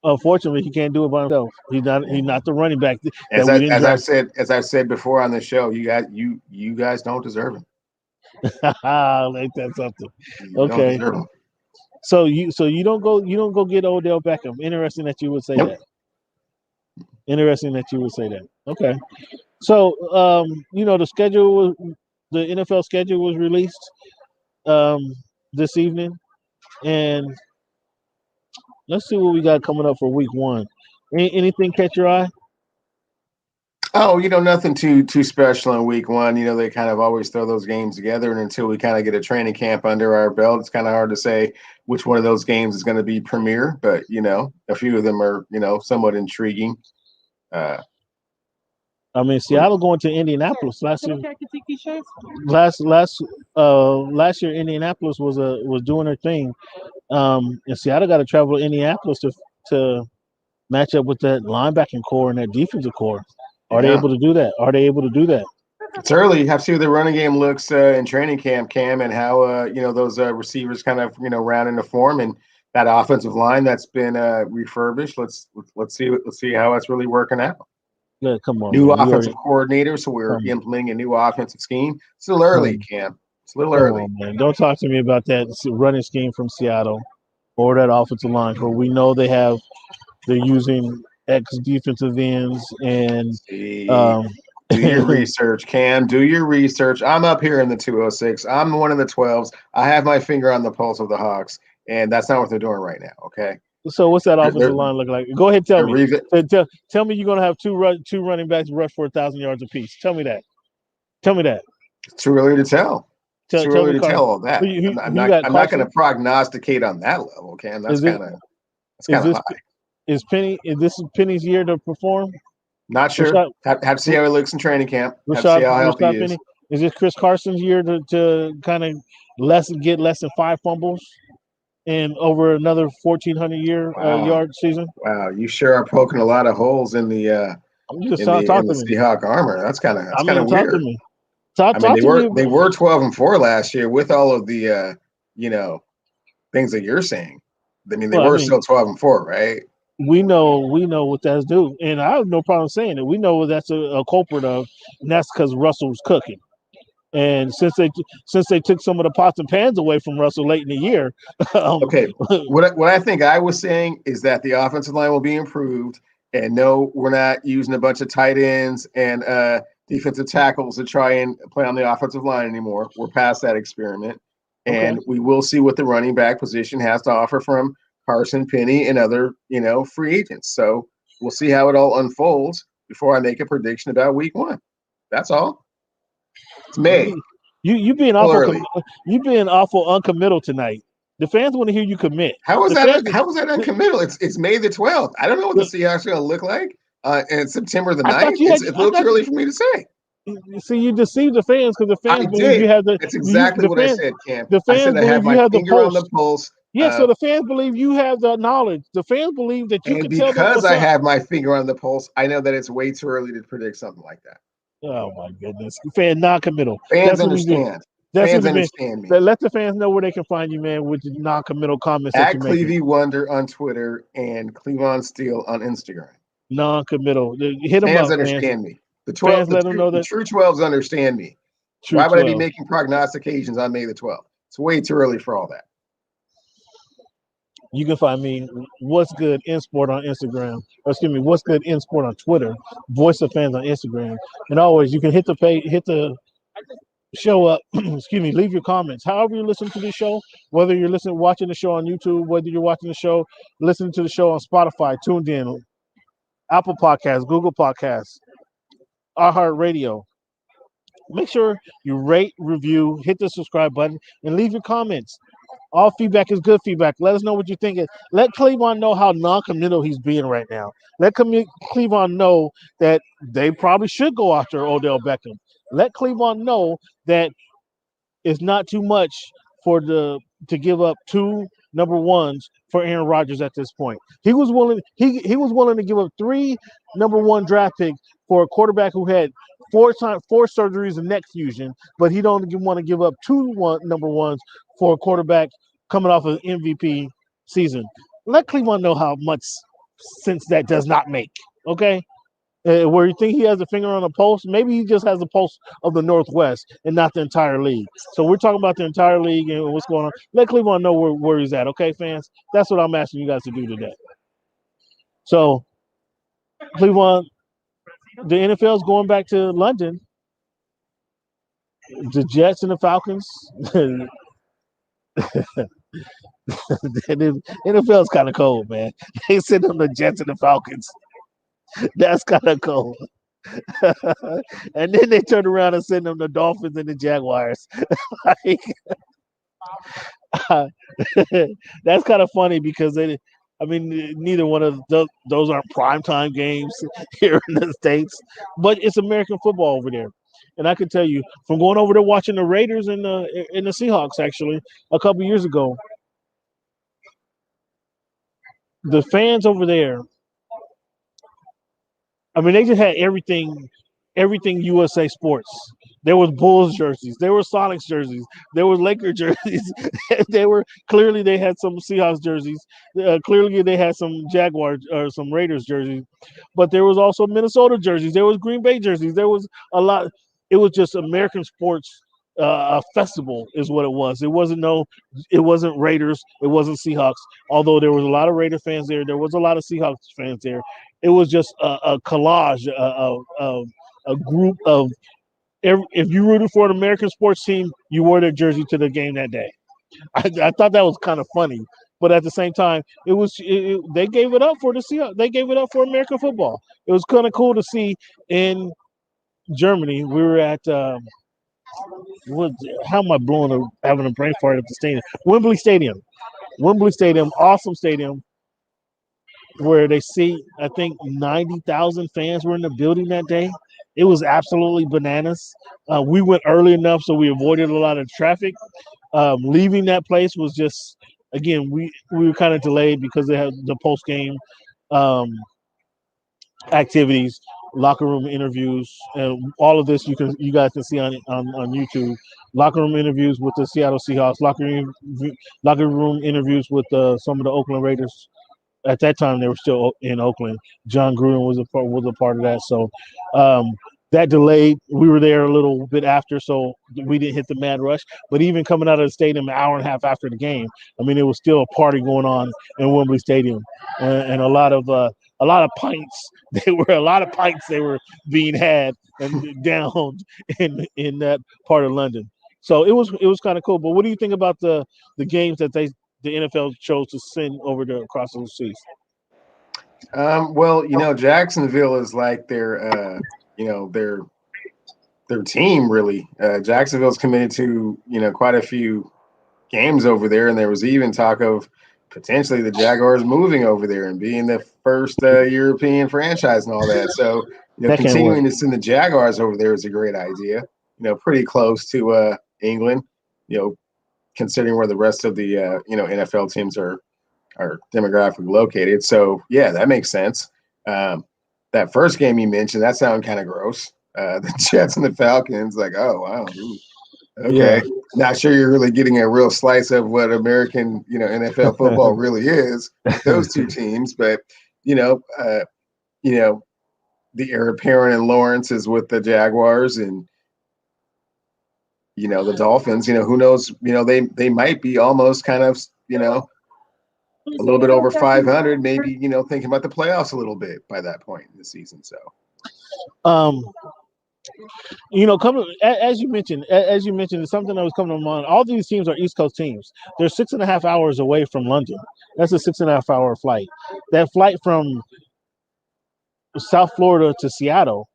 Unfortunately, he can't do it by himself. He's not the running back that As we didn't draft. As I've said before on the show, you guys don't deserve him. Like that's something. You don't Okay. deserve him. So you don't go get Odell Beckham. Interesting that you would say Nope. that. Interesting that you would say that. Okay. So the NFL schedule was released um, this evening, and let's see what we got coming up for week one. Anything catch your eye? Oh, nothing too special in week one. They kind of always throw those games together, and until we kind of get a training camp under our belt, it's kind of hard to say which one of those games is going to be premier. But a few of them are somewhat intriguing. I mean, Seattle going to Indianapolis last year. Last year, Indianapolis was doing their thing, and Seattle got to travel to Indianapolis to match up with that linebacking core and that defensive core. Are they Yeah. able to do that? Are they able to do that? It's early. You have to see what the running game looks in training camp, Cam, and how those receivers kind of round into form, and that offensive line that's been refurbished. Let's see how that's really working out. Yeah, come on, New man. offensive coordinator, so we're implementing a new offensive scheme. It's still early, Cam. It's a little early. On, man. Don't talk to me about that running scheme from Seattle or that offensive line, where we know they're using ex defensive ends and do your research, Cam. Do your research. I'm up here in the 206. I'm one of the 12s. I have my finger on the pulse of the Hawks, and that's not what they're doing right now. Okay. So what's that offensive line look like? Go ahead, tell me. Tell me you're gonna have two running backs rush for 1,000 yards apiece. Tell me that. It's too early to tell. It's too early to tell all that. I'm not going to prognosticate on that level, Cam. That's kind of high. Is this Penny's year to perform? Not sure. Have to see how he looks in training camp. Have to see how healthy he is. Is this Chris Carson's year to kind of get less than 5 fumbles and over another 1,400 yard season? Wow, you sure are poking a lot of holes in the Seahawk armor. That's kind of weird. Talk to me. Talk to me. They were 12-4 last year with all of the things that you're saying. I mean, they were still 12-4, right? We know what that's due, and I have no problem saying it. We know what that's a culprit of, and that's because Russell's cooking. And since they took some of the pots and pans away from Russell late in the year, um, Okay, what I think I was saying is that the offensive line will be improved, and no, we're not using a bunch of tight ends and defensive tackles to try and play on the offensive line anymore. We're past that experiment, okay, and we will see what the running back position has to offer from Carson Penny and other free agents. So we'll see how it all unfolds before I make a prediction about Week 1. That's all. It's May. you being Still awful early. you being awful uncommittal tonight. The fans want to hear you commit. How was The that? fans, How was that uncommittal? It's May the 12th. I don't know what the Seahawks are going to look like. And September the I thought 9th. you had. It's a I little too thought early for me to say. you see you deceived the fans because the I fans believe you did. have the That's you exactly the what I fans said, Cam. the I fans said I have believe you my have the finger on the pulse. pulse. Yeah, so the fans believe you have the knowledge. The fans believe that you And can tell them because what's I up. have my finger on the pulse, I know that it's way too early to predict something like that. Oh my goodness, fan non-committal. Fans That's what you do. understand. That's what Fans you mean. understand me. Let the fans know where they can find you, man, with the non-committal comments that At you're making. Clevie Wonder on Twitter and Cleavon Steele on Instagram. Non-committal. Hit them Fans up, fans. understand me. The 12, Fans, let them know the that true 12s understand me. true Why would I be 12. making prognostications on May the 12th? It's way too early for all that. You can find me what's good in sport on Instagram. Or excuse me, what's good in sport on Twitter. Voice of fans on Instagram. And always you can hit the show up. Excuse me, leave your comments. However you listen to the show, whether you're watching the show on YouTube, whether you're watching the show, listening to the show on Spotify, tuned in, Apple Podcasts, Google Podcasts, iHeartRadio. Make sure you rate, review, hit the subscribe button, and leave your comments. All feedback is good feedback. Let us know what you think. Let Cleveland know how non-committal he's being right now. Let Cleveland know that they probably should go after Odell Beckham. Let Cleveland know that it's not too much to give up two number ones for Aaron Rodgers at this point. He was willing to give up three number one draft picks for a quarterback who had four surgeries and neck fusion, but he don't want to give up number ones for a quarterback coming off of MVP season. Let Cleveland know how much sense that does not make. Okay, where you think he has a finger on the pulse, maybe he just has the pulse of the Northwest and not the entire league. So we're talking about the entire league and what's going on. Let Cleveland know where he's at, okay, fans? That's what I'm asking you guys to do today. So, Cleveland, the NFL's going back to London. The Jets and the Falcons. The NFL's kind of cold, man. They send them the Jets and the Falcons. That's kind of cold. And then they turn around and send them the Dolphins and the Jaguars. Like, that's kind of funny because neither one of those aren't primetime games here in the States, but it's American football over there. And I can tell you from going over there watching the Raiders and the Seahawks actually a couple years ago, the fans over there, they just had everything USA sports. There was Bulls jerseys, there were Sonics jerseys, there was Laker jerseys. They had some Seahawks jerseys. Clearly they had some Jaguar or some Raiders jerseys, but there was also Minnesota jerseys. There was Green Bay jerseys. There was a lot. It was just American sports. A festival is what it was. It wasn't Raiders. It wasn't Seahawks. Although there was a lot of Raider fans there was a lot of Seahawks fans there. It was just a collage, a group of. If you rooted for an American sports team, you wore their jersey to the game that day. I thought that was kind of funny, but at the same time, they gave it up for the Seahawks. They gave it up for American football. It was kind of cool to see in Germany. We were at how am I having a brain fart at the stadium? Wembley Stadium. Wembley Stadium, awesome stadium where they see, I think 90,000 fans were in the building that day. It was absolutely bananas. We went early enough so we avoided a lot of traffic. Leaving that place was just, again, we were kind of delayed because they had the post game um, activities, locker room interviews, and all of this you guys can see on YouTube. Locker room interviews with the Seattle Seahawks, locker room interviews with some of the Oakland Raiders. At that time, they were still in Oakland. John Gruden was a part of that. So that delayed. We were there a little bit after, so we didn't hit the mad rush. But even coming out of the stadium an hour and a half after the game, I mean, it was still a party going on in Wembley Stadium, and a lot of pints. There were a lot of pints they were being had and down in that part of London. So it was kind of cool. But what do you think about the games that the NFL chose to send over to across the seas? Well, Jacksonville is like you know, their team really. Jacksonville's committed to quite a few games over there, and there was even talk of potentially the Jaguars moving over there and being the first European franchise and all that. So That can't work. continuing to send the Jaguars over there is a great idea. Pretty close to England. Considering where the rest of the NFL teams are demographically located. So yeah, that makes sense. That first game you mentioned, that sounded kind of gross. The Jets and the Falcons, like, oh wow, ooh, Yeah. okay. Not sure you're really getting a real slice of what American, NFL football really is with those two teams. But you know, uh, you know, the heir apparent in Lawrence is with the Jaguars, and the Dolphins. Who knows? They might be almost kind of a little bit over 500, maybe, thinking about the playoffs a little bit by that point in the season. So, Um, coming as you mentioned, it's something that was coming to mind. All these teams are East Coast teams. They're 6.5 hours away from London. That's a 6.5 hour flight. That flight from South Florida to Seattle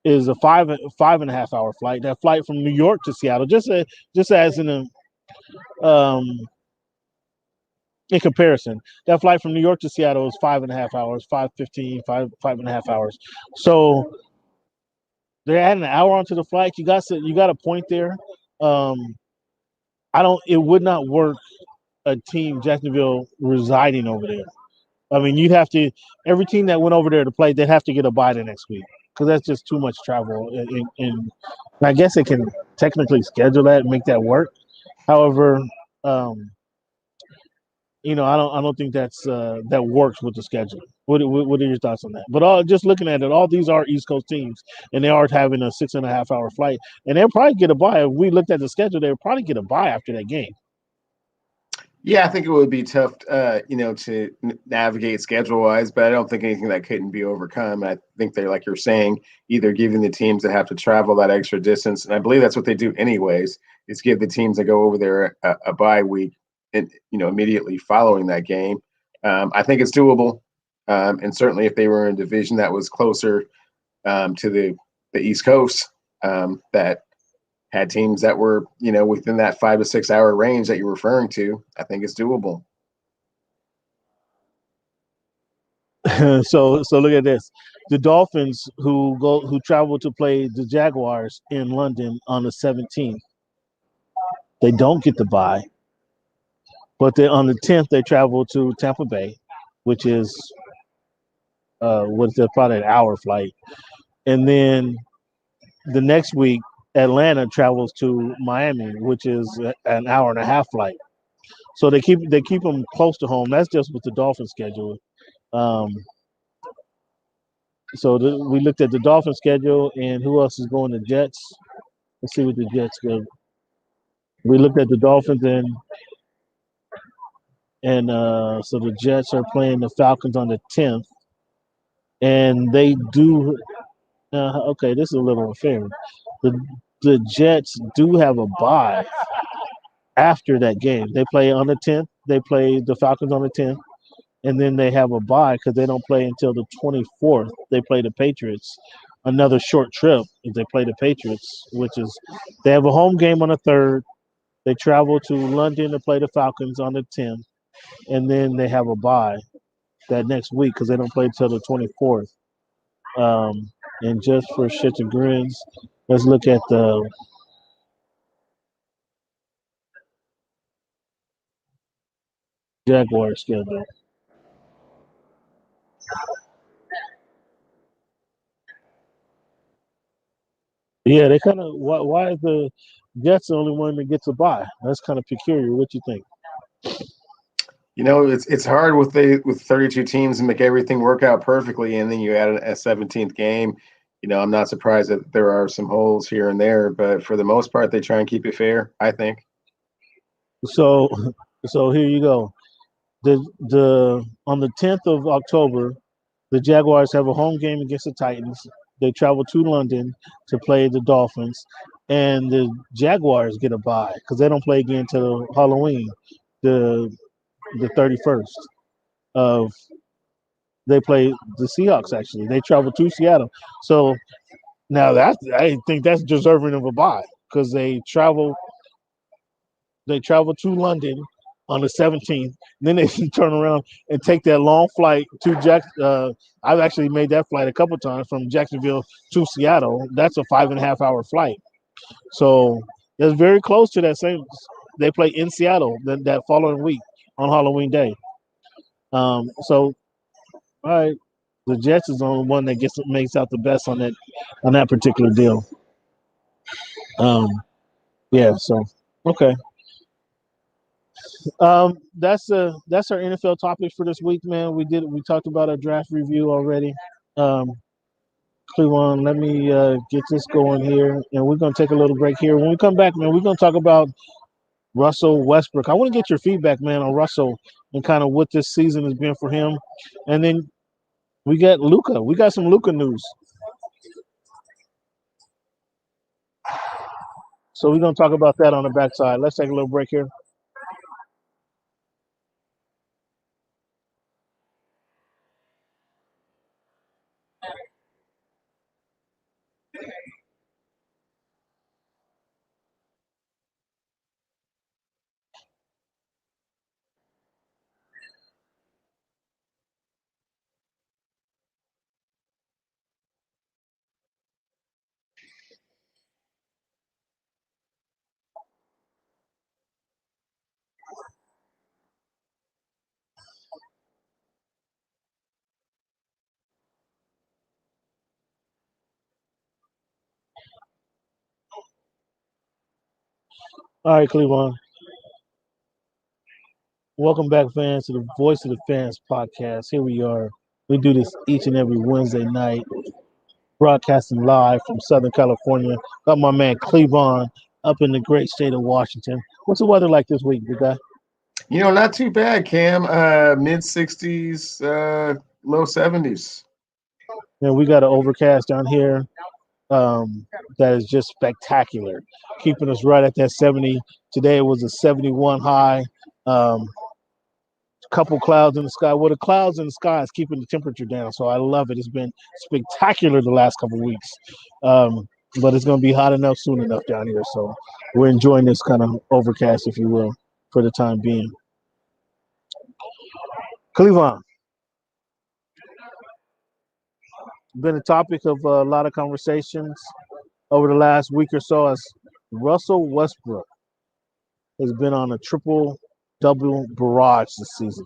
is a five and a half hour flight. That flight from New York to Seattle, just as um, in comparison, that flight from New York to Seattle is 5.5 hours, 5:15, 5.5 hours. So they're adding an hour onto the flight. You got a point there. Um, I don't. It would not work a team Jacksonville residing over there. I mean, you'd have to every team that went over there to play, they'd have to get a bye the next week because that's just too much travel. And I guess they can technically schedule that and make that work. However, um, I don't think that works with the schedule. What are your thoughts on that? But just looking at it, all these are East Coast teams, and they are having a 6.5 hour flight, and they'll probably get a bye. If we looked at the schedule, they'll probably get a bye after that game. yeah, I think it would be tough, to navigate schedule wise, but I don't think anything that couldn't be overcome. I think they're, like you're saying, either giving the teams that have to travel that extra distance, and I believe that's what they do anyways, is give the teams that go over there a bye week, and immediately following that game. I think it's doable, and certainly if they were in a division that was closer to the East Coast, that had teams that were, within that 5 to 6 hour range that you're referring to, I think it's doable. So look at this: the Dolphins who travel to play the Jaguars in London on the 17th, they don't get the bye, but they on the 10th they travel to Tampa Bay, which is what's probably an hour flight, and then the next week Atlanta travels to Miami, which is an hour and a half flight. So they keep them close to home. That's just with the Dolphin schedule. Um, we looked at the Dolphin schedule and who else is going to Jets. Let's see what the Jets go. We looked at the Dolphins and so the Jets are playing the Falcons on the 10th, and they do. Okay, this is a little unfair. The the Jets do have a bye after that game. They play on the 10th. They play the Falcons on the 10th, and then they have a bye because they don't play until the 24th. They play the Patriots. Another short trip if they play the Patriots, which is they have a home game on the 3rd. They travel to London to play the Falcons on the 10th, and then they have a bye that next week because they don't play until the 24th. And just for shits and grins, let's look at the Jaguar schedule. Yeah, they kind of. Why is the Jets the only one that gets a bye? That's kind of peculiar. What you think? It's hard with 32 teams and make everything work out perfectly, and then you add a 17th game. I'm not surprised that there are some holes here and there, but for the most part, they try and keep it fair, I think. So, so here you go. The on the 10th of October, the Jaguars have a home game against the Titans. They travel to London to play the Dolphins, and the Jaguars get a bye because they don't play again until Halloween, the 31st of. They play the Seahawks. Actually, they travel to Seattle. So now I think that's deserving of a bye because they travel to London on the 17th. Then they turn around and take that long flight to I've actually made that flight a couple times from Jacksonville to Seattle. That's a 5.5 hour flight. So that's very close to that same. They play in Seattle that following week on Halloween Day. So all right, the Jets is the only one that makes out the best on that particular deal. Um, yeah. So okay. That's our NFL topics for this week, man. We talked about our draft review already. Um, Cleveland, let me get this going here, and we're gonna take a little break here. When we come back, man, we're gonna talk about Russell Westbrook. I want to get your feedback, man, on Russell and kind of what this season has been for him. And then we got Luka. We got some Luka news. So we're gonna talk about that on the backside. Let's take a little break here. All right, Cleveland. Welcome back, fans, to the Voice of the Fans podcast. Here we are. We do this each and every Wednesday night, broadcasting live from Southern California. Got my man Cleveland up in the great state of Washington. What's the weather like this week, big guy? Not too bad, Cam. Mid 60s, low 70s. Yeah, we got an overcast down here that is just spectacular, keeping us right at that 70. Today it was a 71 high. Couple clouds in the sky. Well, the clouds in the sky is keeping the temperature down, so I love it. It's been spectacular the last couple of weeks, but it's going to be hot enough soon enough down here. So we're enjoying this kind of overcast, if you will, for the time being. Cleveland, been a topic of a lot of conversations over the last week or so as Russell Westbrook has been on a triple double barrage this season.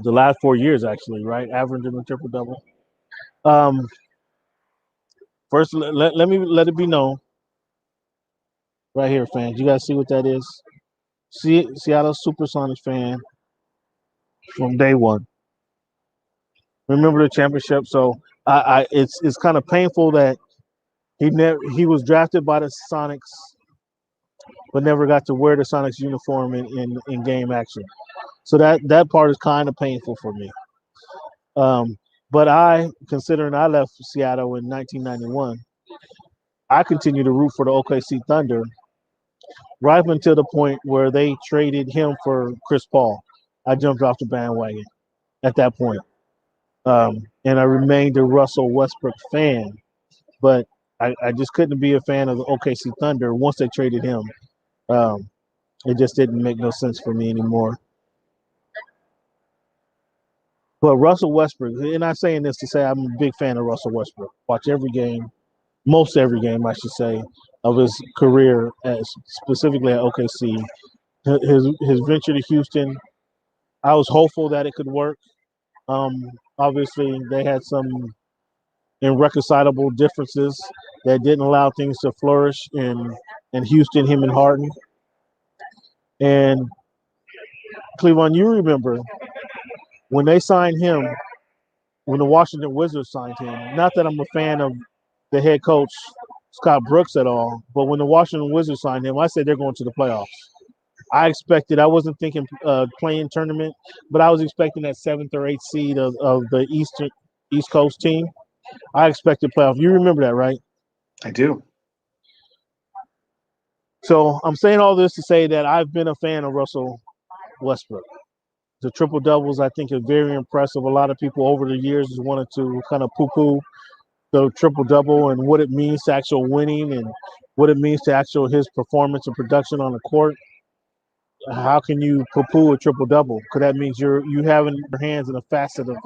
The last 4 years, actually, right? Averaging a triple double. Um, First, let me let it be known right here, fans. You guys see what that is? Seattle Supersonics fan from day one. Remember the championship, so it's kind of painful that he was drafted by the Sonics, but never got to wear the Sonics uniform in game action. So that part is kind of painful for me. But considering I left Seattle in 1991, I continue to root for the OKC Thunder right up until the point where they traded him for Chris Paul. I jumped off the bandwagon at that point. And I remained a Russell Westbrook fan, but I just couldn't be a fan of the OKC Thunder once they traded him. Um, it just didn't make no sense for me anymore. But Russell Westbrook, and I'm saying this to say I'm a big fan of Russell Westbrook. Watch every game, most every game, I should say, of his career, specifically at OKC. His venture to Houston, I was hopeful that it could work. Obviously, they had some irreconcilable differences that didn't allow things to flourish in Houston, him and Harden. And Cleveland, you remember when they signed him, when the Washington Wizards signed him. Not that I'm a fan of the head coach Scott Brooks at all, but when the Washington Wizards signed him, I said they're going to the playoffs. I wasn't thinking playing tournament, but I was expecting that seventh or eighth seed of the East Coast team. I expected playoff. You remember that, right? I do. So I'm saying all this to say that I've been a fan of Russell Westbrook. The triple doubles, I think, are very impressive. A lot of people over the years has wanted to kind of poo-poo the triple double and what it means to actual winning and what it means to actual his performance and production on the court. How can you poo-poo a triple double? Because that means you having your hands in a facet of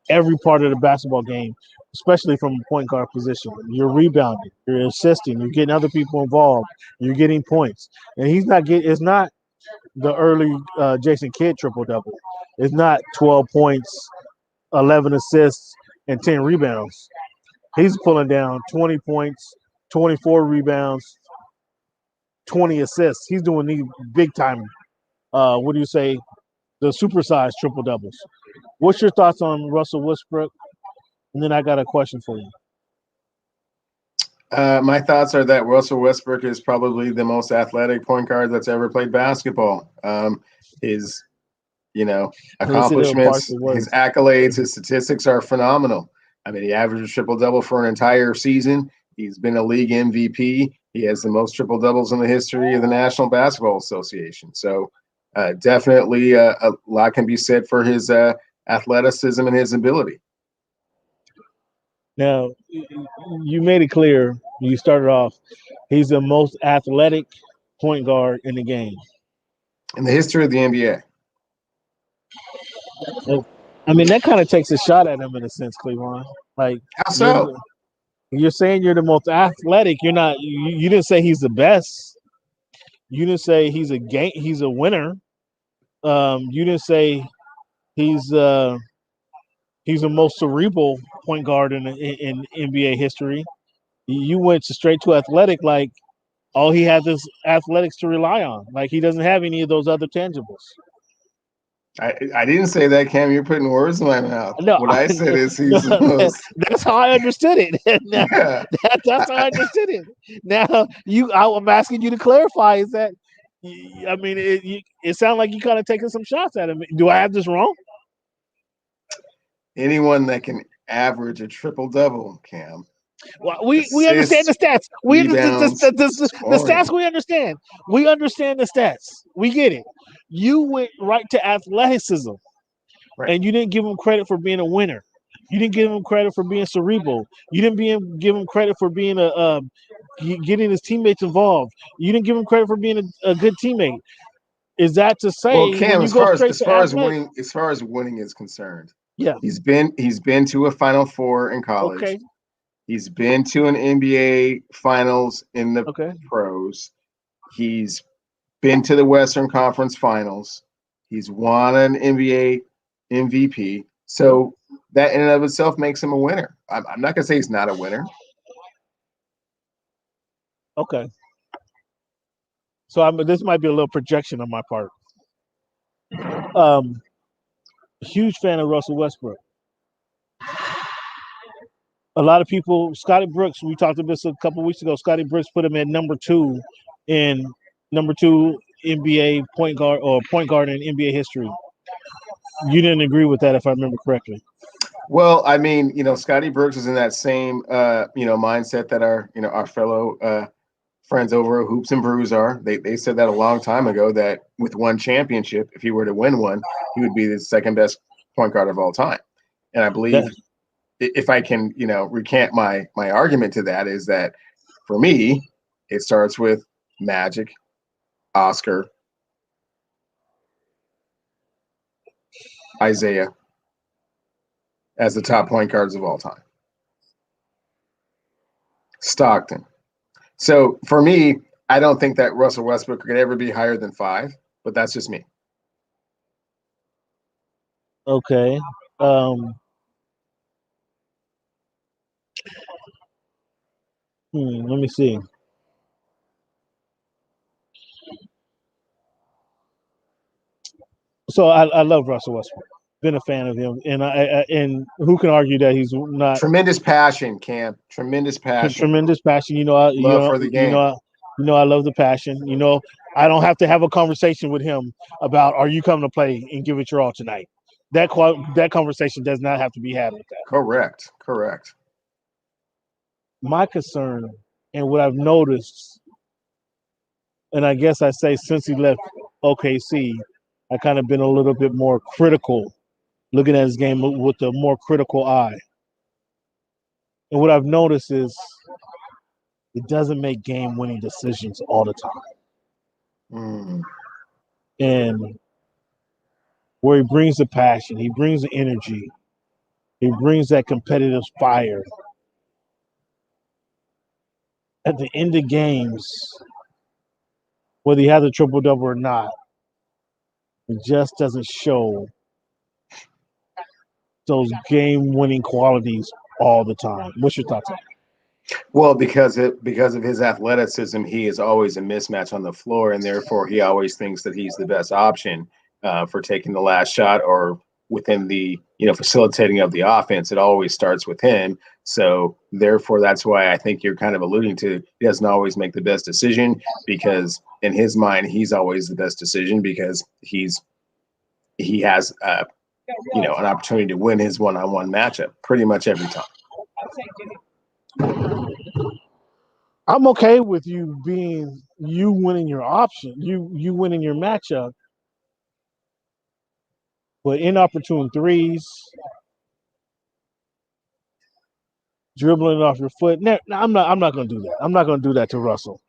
every part of the basketball game, especially from a point guard position. You're rebounding, you're assisting, you're getting other people involved, you're getting points, and he's not getting. It's not the early Jason Kidd triple double. It's not 12 points, 11 assists, and 10 rebounds. He's pulling down 20 points, 24 rebounds, 20 assists. He's doing these big time. What do you say? The supersized triple doubles. What's your thoughts on Russell Westbrook? And then I got a question for you. My thoughts are that Russell Westbrook is probably the most athletic point guard that's ever played basketball. His, accomplishments, his accolades, his statistics are phenomenal. I mean, he averaged a triple double for an entire season. He's been a league MVP. He has the most triple doubles in the history of the National Basketball Association. So, definitely a lot can be said for his athleticism and his ability. Now, you made it clear. You started off. He's the most athletic point guard in the game. In the history of the NBA. I mean, that kind of takes a shot at him in a sense, Cleveland. Like, how so? You're saying you're the most athletic. You're not. You didn't say he's the best. You didn't say he's a winner. You didn't say he's the most cerebral point guard in NBA history. You went straight to athletic, like all he has is athletics to rely on. Like he doesn't have any of those other tangibles. I didn't say that, Cam. You're putting words in my mouth. No, what I said is he's the most. That's how I understood it. Yeah. That's how I understood it. Now I'm asking you to clarify. Is that? I mean, it sounds like you kind of taking some shots at him. Do I have this wrong? Anyone that can average a triple double, Cam. Well, we understand the stats. We rebounds, the stats. We understand. We understand the stats. We get it. You went right to athleticism, right. And you didn't give him credit for being a winner. You didn't give him credit for being cerebral. You didn't give him credit for being getting his teammates involved. You didn't give him credit for being a good teammate. Is that to say? Well, Cam, when you go straight to athletic, as far as winning is concerned, yeah, he's been to a Final Four in college. Okay. He's been to an NBA Finals in the Okay. pros. He's been to the Western Conference Finals. He's won an NBA MVP. So that in and of itself makes him a winner. I'm not going to say he's not a winner. Okay. So this might be a little projection on my part. Huge fan of Russell Westbrook. A lot of people, Scotty Brooks, we talked about this a couple of weeks ago. Scotty Brooks put him at number two NBA point guard in NBA history. You didn't agree with that, if I remember correctly. Well, I mean, Scotty Brooks is in that same, mindset that our fellow friends over at Hoops and Brews are. They said that a long time ago that with one championship, if he were to win one, he would be the second best point guard of all time. And I believe if I can, recant my argument to that is that for me, it starts with Magic, Oscar, Isaiah as the top point guards of all time. Stockton. So for me, I don't think that Russell Westbrook could ever be higher than 5, but that's just me. Okay. Let me see. So I love Russell Westbrook. been a fan of him, and who can argue that he's not Tremendous passion, Cam. Tremendous passion. tremendous passion? Love for the game. I love the passion. I don't have to have a conversation with him about are you coming to play and give it your all tonight. That conversation does not have to be had with that. Correct. My concern and what I've noticed, and I guess I say since he left OKC, I kind of been a little bit more critical, looking at his game with a more critical eye. And what I've noticed is he doesn't make game-winning decisions all the time. And where he brings the passion, he brings the energy, he brings that competitive fire. At the end of games, whether he has a triple-double or not, it just doesn't show those game-winning qualities all the time. What's your thoughts on that? Well, because of his athleticism, he is always a mismatch on the floor, and therefore he always thinks that he's the best option for taking the last shot or within the facilitating of the offense. It always starts with him. So therefore, that's why I think you're kind of alluding to he doesn't always make the best decision, because in his mind he's always the best decision because he has an opportunity to win his one-on-one matchup pretty much every time. I'm okay with you winning your option, you winning your matchup, but inopportune threes, dribbling off your foot. No, I'm not going to do that. I'm not going to do that to Russell.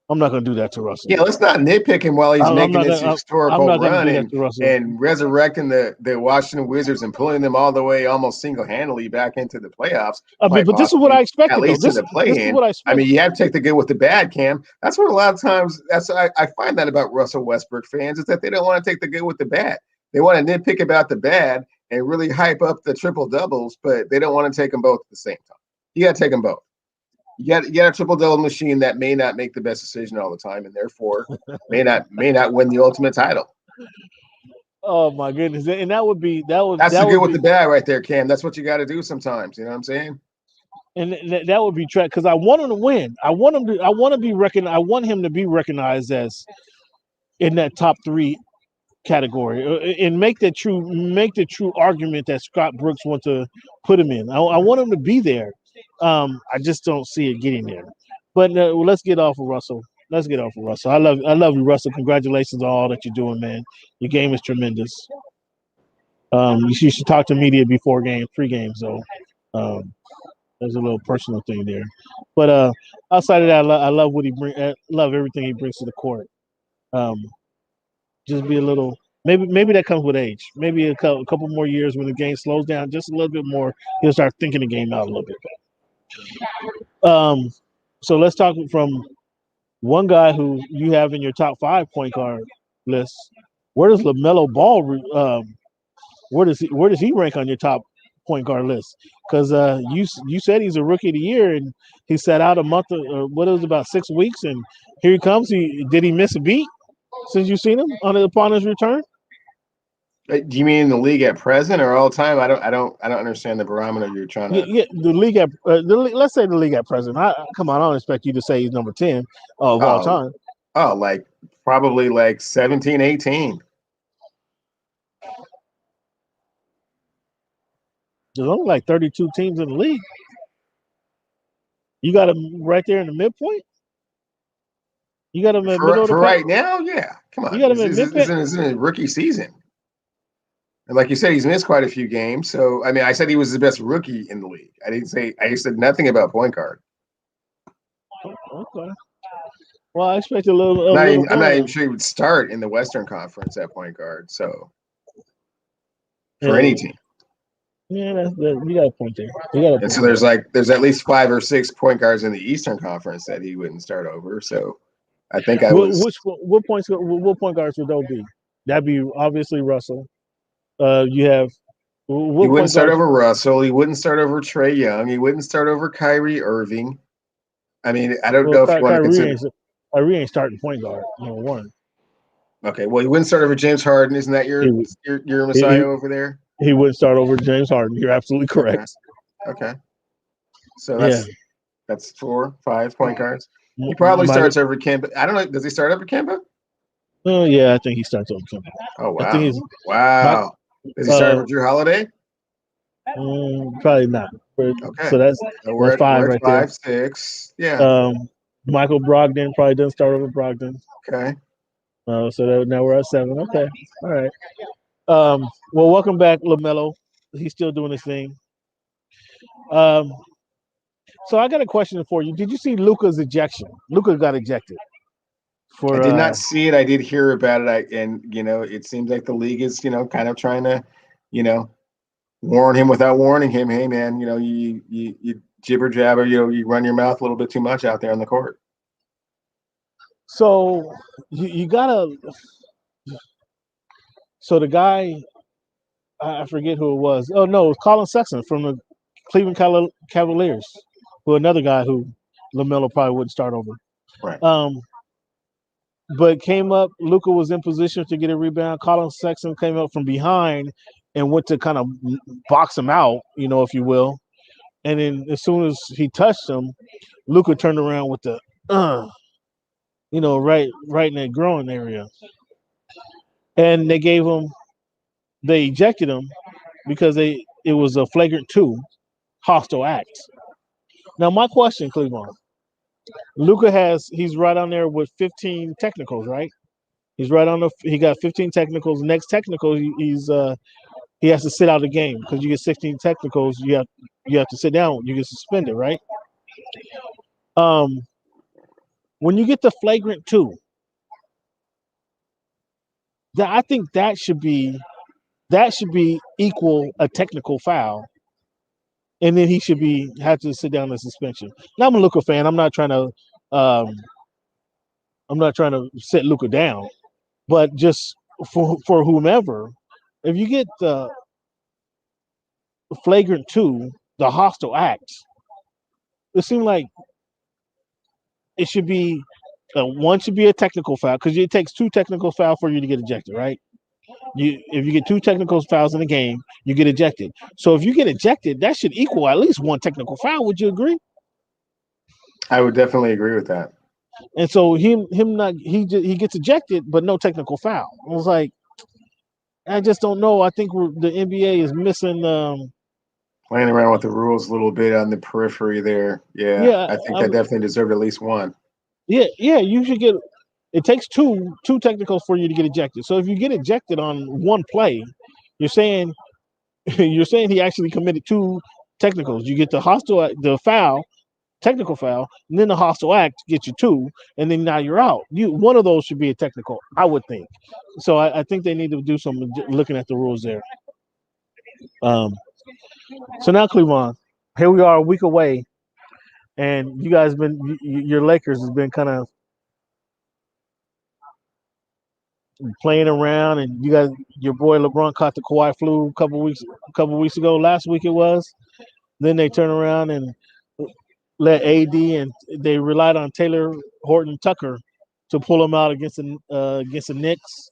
Yeah, let's not nitpick him while he's making this historical run and resurrecting the Washington Wizards and pulling them all the way almost single-handedly back into the playoffs. But this is what I expected. At least to the play-in. I mean, you have to take the good with the bad, Cam. That's what a lot of times I find that about Russell Westbrook fans is that they don't want to take the good with the bad. They want to nitpick about the bad and really hype up the triple-doubles, but they don't want to take them both at the same time. You got to take them both. You got a triple-double machine that may not make the best decision all the time, and therefore may not win the ultimate title. Oh my goodness! And that's the good with the bad right there, Cam. That's what you got to do sometimes. You know what I'm saying? And that would be track because I want him to win. I want him to be recognized. I want him to be recognized as in that top 3 category and make the true argument that Scott Brooks wants to put him in. I want him to be there. I just don't see it getting there. But let's get off of Russell. I love you, Russell. Congratulations on all that you're doing, man. Your game is tremendous. You should talk to media before game, pre-game. So there's a little personal thing there. But outside of that, I love what he brings. Love everything he brings to the court. Just be a little. Maybe that comes with age. Maybe a couple more years when the game slows down just a little bit more, he'll start thinking the game out a little bit better. So let's talk from one guy who you have in your top 5 point guard list. Where does LaMelo Ball? Where does he rank on your top point guard list? Because you said he's a rookie of the year and he sat out a month about 6 weeks, and here he comes. Did he miss a beat since you've seen him upon his return? Do you mean in the league at present or all time? I don't understand the barometer you're trying to. Yeah, the league at let's say the league at present. Come on, I don't expect you to say he's number 10 of all time. Oh, probably 17, 18. There's only 32 teams in the league. You got him right there in the midpoint. You got him at middle of the pack? Right now, yeah. Come on, you got him at midpoint. This isn't a rookie season. And like you said, he's missed quite a few games. So, I mean, I said he was the best rookie in the league. I said nothing about point guard. Okay. Well, I expect a little. I'm not even sure he would start in the Western Conference at point guard. So, for any team. Yeah, you got a point there. And so there's at least 5 or 6 point guards in the Eastern Conference that he wouldn't start over. So, I think what point guards would those be? That'd be obviously Russell. You have. He wouldn't start over Russell. He wouldn't start over Trae Young. He wouldn't start over Kyrie Irving. I mean, I don't know if you want to consider. Kyrie ain't starting point guard, number 1. Okay, well, he wouldn't start over James Harden. Isn't that your Messiah over there? He wouldn't start over James Harden. You're absolutely Okay. correct. Okay. So Yeah. that's 4, 5 point guards. He probably Might, starts over Kemba. I don't know. Does he start over Kemba? oh yeah, I think he starts over Kemba. Oh I think wow. he's my Wow. Does he start over Drew Holiday? probably not. Okay. So that's So that's five we're at right there. 5, 6. Yeah. Michael Brogdon probably doesn't start over Brogdon. Okay. So now we're at 7. Okay. All right. Well, welcome back, LaMelo. He's still doing his thing. Um, so I got a question for you. Did you see Luka's ejection? Luka got ejected I for did not see it. I did hear about it. And it seems like the league is, kind of trying to, you know, warn him without warning him. Hey, man, you jibber jabber, you run your mouth a little bit too much out there on the court. So you gotta. So the guy, I forget who it was. Oh no, it was Colin Sexton from the Cleveland Cavaliers, who another guy who LaMelo probably wouldn't start over. Right. But came up. Luka was in position to get a rebound. Colin Sexton came up from behind and went to kind of box him out, if you will. And then as soon as he touched him, Luka turned around with the, right in that groin area. And they ejected him because it was a flagrant 2 hostile act. Now my question, Cleveland, Luka he's right on there with 15 technicals, right? He got 15 technicals. Next technical, he has to sit out the game because you get 16 technicals. You have to sit down. You get suspended, right? When you get the flagrant 2, I think that should be equal a technical foul, and then he should have to sit down in suspension. Now I'm a Luka fan. Um, I'm not trying to set Luka down, but just for whomever, if you get the flagrant 2, the hostile acts, it seems like it should be one should be a technical foul because it takes 2 technical fouls for you to get ejected, right? If you get 2 technical fouls in the game, you get ejected. So if you get ejected, that should equal at least 1 technical foul. Would you agree? I would definitely agree with that. And so he gets ejected, but no technical foul. I was like, I just don't know. I think the NBA is missing. Playing around with the rules a little bit on the periphery there. Yeah, Yeah, I think that definitely deserved at least 1. yeah. You should get. It takes two technicals for you to get ejected. So if you get ejected on 1 play, you're saying he actually committed 2 technicals. You get the foul, technical foul, and then the hostile act gets you 2, and then now you're out. One of those should be a technical, I would think. So I think they need to do some looking at the rules there. So now Cleveland, here we are a week away, and you guys your Lakers has been kind of playing around, and your boy LeBron caught the Kawhi flu a couple weeks ago. Last week it was. Then they turn around and let AD, and they relied on Taylor Horton Tucker to pull him out against the Knicks.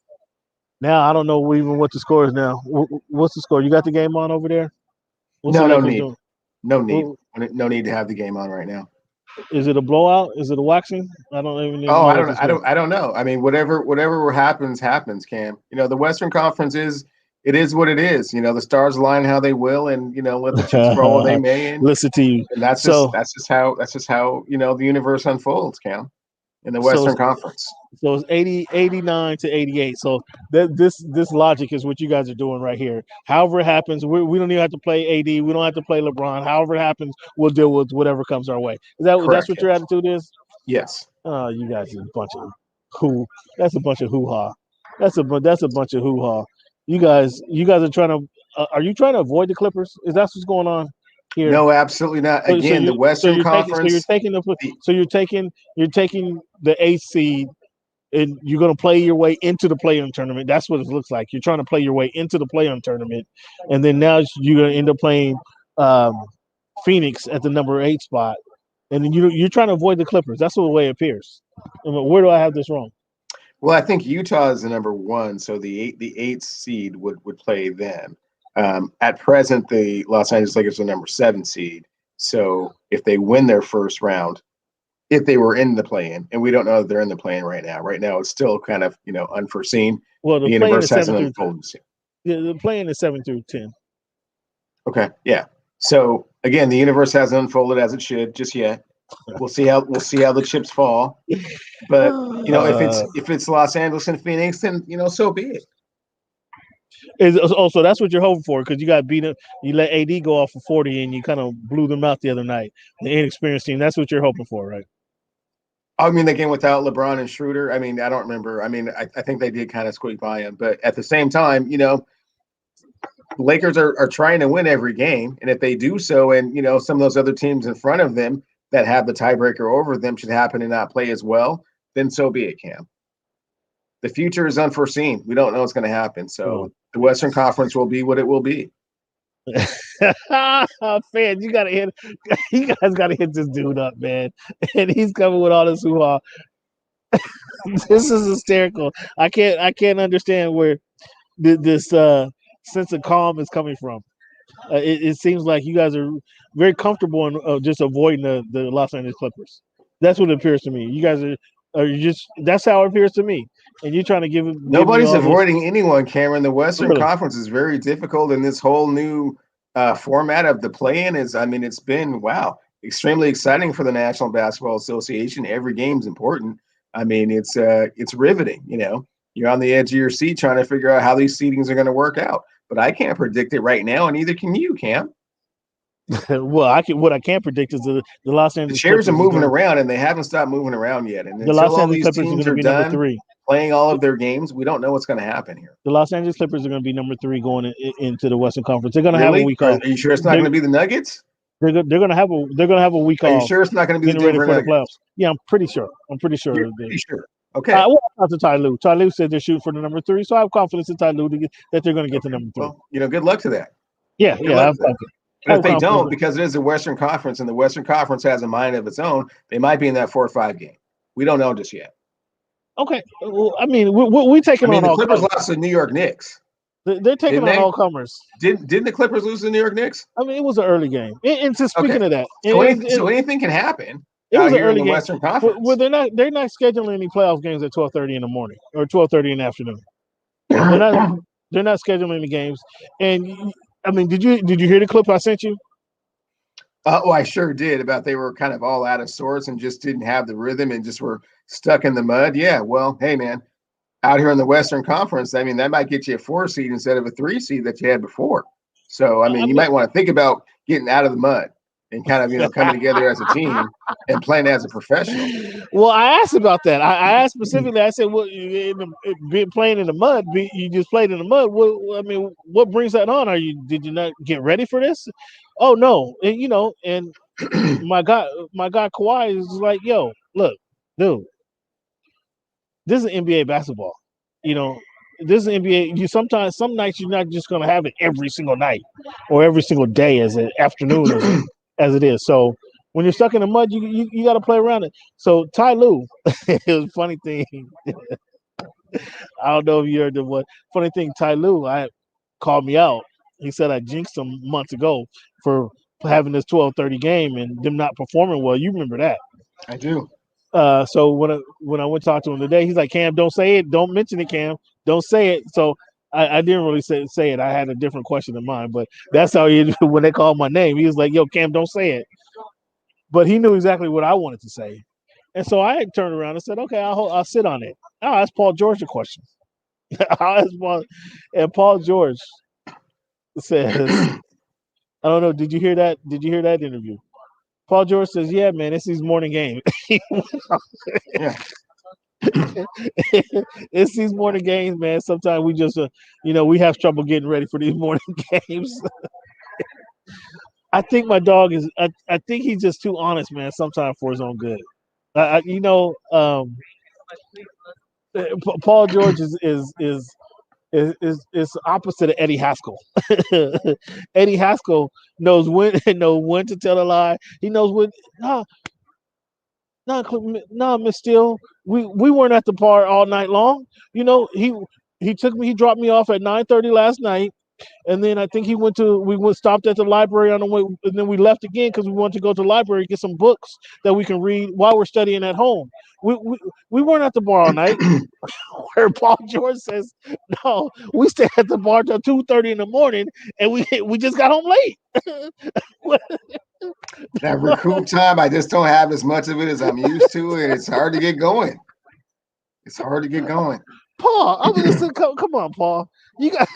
Now I don't know even what the score is now. What's the score? You got the game on over there? What's the No Lakers need. doing? No need. No need to have the game on right now. Is it a blowout? Is it a waxing? I don't even Oh, know what this is. I don't know. I mean, whatever happens, Cam. The Western Conference is what it is. The stars align how they will, and let the chips fall where they may, and Listen to you. and that's just how the universe unfolds, Cam, in the Western Conference. So it's 89 to 88. So this logic is what you guys are doing right here. However it happens, we don't even have to play AD. We don't have to play LeBron. However it happens, we'll deal with whatever comes our way. That's Correct, what your attitude is? Yes. Oh, you guys are a bunch of who? That's a bunch of hoo-ha. That's a bunch of hoo-ha. You guys are trying to. Are you trying to avoid the Clippers? Is that what's going on here? No, absolutely not. Again, the Western Conference. You're taking the 8th seed, and you're going to play your way into the play-in tournament. That's what it looks like. You're trying to play your way into the play-in tournament, and then now you're going to end up playing Phoenix at the number 8 spot, and then you're trying to avoid the Clippers. That's the way it appears. Where do I have this wrong? Well, I think Utah is the number 1, so the 8th seed would play them. At present, the Los Angeles Lakers are number 7 seed. So if they win their first round, if they were in the play-in, and we don't know that they're in the play-in right now. Right now, it's still kind of unforeseen. Well, The the play-in universe is 7 hasn't through unfolded yet. the play-in is 7 through 10. Okay, yeah. So again, the universe hasn't unfolded as it should just yet. We'll see how the chips fall. But if it's Los Angeles and Phoenix, then so be it. So that's what you're hoping for, because you got beat up. You let AD go off for 40, and you kind of blew them out the other night. The inexperienced team. That's what you're hoping for, right? I mean, the game without LeBron and Schroeder. I mean, I don't remember. I mean, I think they did kind of squeak by him, but at the same time, Lakers are trying to win every game, and if they do so, and some of those other teams in front of them that have the tiebreaker over them should happen to not play as well, then so be it, Cam. The future is unforeseen. We don't know what's going to happen. So the Western Conference will be what it will be. Fans, you guys gotta hit this dude up, man. And he's coming with all this hoo-ha. This is hysterical. I can't understand where this sense of calm is coming from. It seems like you guys are very comfortable in just avoiding the Los Angeles Clippers. That's what it appears to me. You guys are just, that's how it appears to me. And you're trying to give me Nobody's all avoiding anyone, Cameron. The Western Really? Conference is very difficult, and this whole new format of the play-in is, I mean, it's been, extremely exciting for the National Basketball Association. Every game's important. I mean, it's riveting. You're on the edge of your seat trying to figure out how these seedings are going to work out. But I can't predict it right now, and neither can you, Cam. Well, what I can predict is the Los Angeles shares Clippers are moving around, and they haven't stopped moving around yet. And the Los until all Angeles these Clippers are going teams to are be number done 3. playing all of their games, we don't know what's going to happen here. The Los Angeles Clippers are going to be number 3 going into the Western Conference. They're going to have a Really? week off. Are you sure it's not going to be the Nuggets? They're going to have a week Are you off. sure it's not going to be the getting ready Denver for the Nuggets? playoffs. Yeah, I'm pretty sure. You're pretty sure. Okay. Well, I'll talk to Ty Lue. Ty Lue said they're shooting for the number 3, so I have confidence in Ty Lue that they're going to get to number 3. Well, good luck to that. Yeah, Good luck I'm to that. confident. But if they don't, because it is the Western Conference, and the Western Conference has a mind of its own, they might be in that 4 or 5 game. We don't know just yet. Okay. Well, I mean, we taking on the all Clippers comers. lost to New York Knicks. They're taking on all comers. Didn't the Clippers lose to the New York Knicks? I mean, it was an early game. And so speaking of that, so anything can happen. It was an here early in the game. Western Conference. Well, they're not scheduling any playoff games at 12:30 in the morning or 12:30 in the afternoon. They're not scheduling any games. And I mean, did you hear the clip I sent you? I sure did. About they were kind of all out of sorts and just didn't have the rhythm and just were stuck in the mud. Yeah, well, hey man, out here in the Western Conference, I mean, that might get you a 4 seed instead of a 3 seed that you had before. So I mean, you might want to think about getting out of the mud and kind of coming together as a team and playing as a professional. Well, I asked about that. I asked specifically. I said, "Well, playing in the mud, you just played in the mud. What brings that on? Did you not get ready for this?" Oh no, and my guy Kawhi is like, "Yo, look, dude, this is NBA basketball. This is NBA. Some nights you're not just gonna have it every single night or every single day as an afternoon as it is. So." When you're stuck in the mud, you got to play around it. So Ty Lue, it was a funny thing. I don't know if you heard the one funny thing. Ty Lue, called me out. He said I jinxed him months ago for having this 12:30 game and them not performing well. You remember that? I do. So when I went to talk to him today, he's like, "Cam, don't say it. Don't mention it, Cam. Don't say it." So I didn't really say it. I had a different question in mind, but that's how when they called my name, he was like, "Yo, Cam, don't say it." But he knew exactly what I wanted to say. And so I turned around and said, okay, I'll sit on it. I'll ask Paul George a question. And Paul George says, I don't know, did you hear that? Did you hear that interview? Paul George says, yeah, man, it's these morning games. Yeah. It's these morning games, man. Sometimes we just, we have trouble getting ready for these morning games. I think my dog is. I think he's just too honest, man. Sometimes for his own good. Paul George is opposite of Eddie Haskell. Eddie Haskell knows when to tell a lie. He knows when. No, Miss Steele. We weren't at the bar all night long. He dropped me off at 9:30 last night. And then I think we went stopped at the library on the way, and then we left again because we wanted to go to the library and get some books that we can read while we're studying at home. We we, we weren't at the bar all night. Where Paul George says, no, we stayed at the bar till 2:30 in the morning, and we just got home late. That recruit time, I just don't have as much of it as I'm used to, and it's hard to get going. It's hard to get going. Paul, I mean, come on, Paul. You got.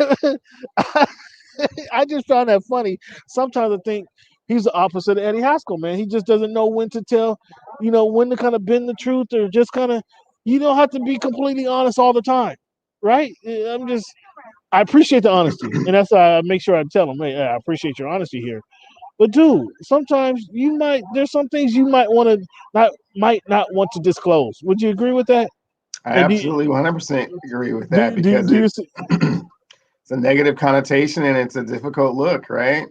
I just found that funny. Sometimes I think he's the opposite of Eddie Haskell, man. He just doesn't know when to tell, when to kind of bend the truth or just kind of. You don't have to be completely honest all the time, right? I appreciate the honesty, and that's why I make sure I tell him, hey, I appreciate your honesty here. But dude, sometimes there's some things you might not want to disclose. Would you agree with that? I And absolutely 100% agree with that do, do, because do you it's see, it's a negative connotation and it's a difficult look, right?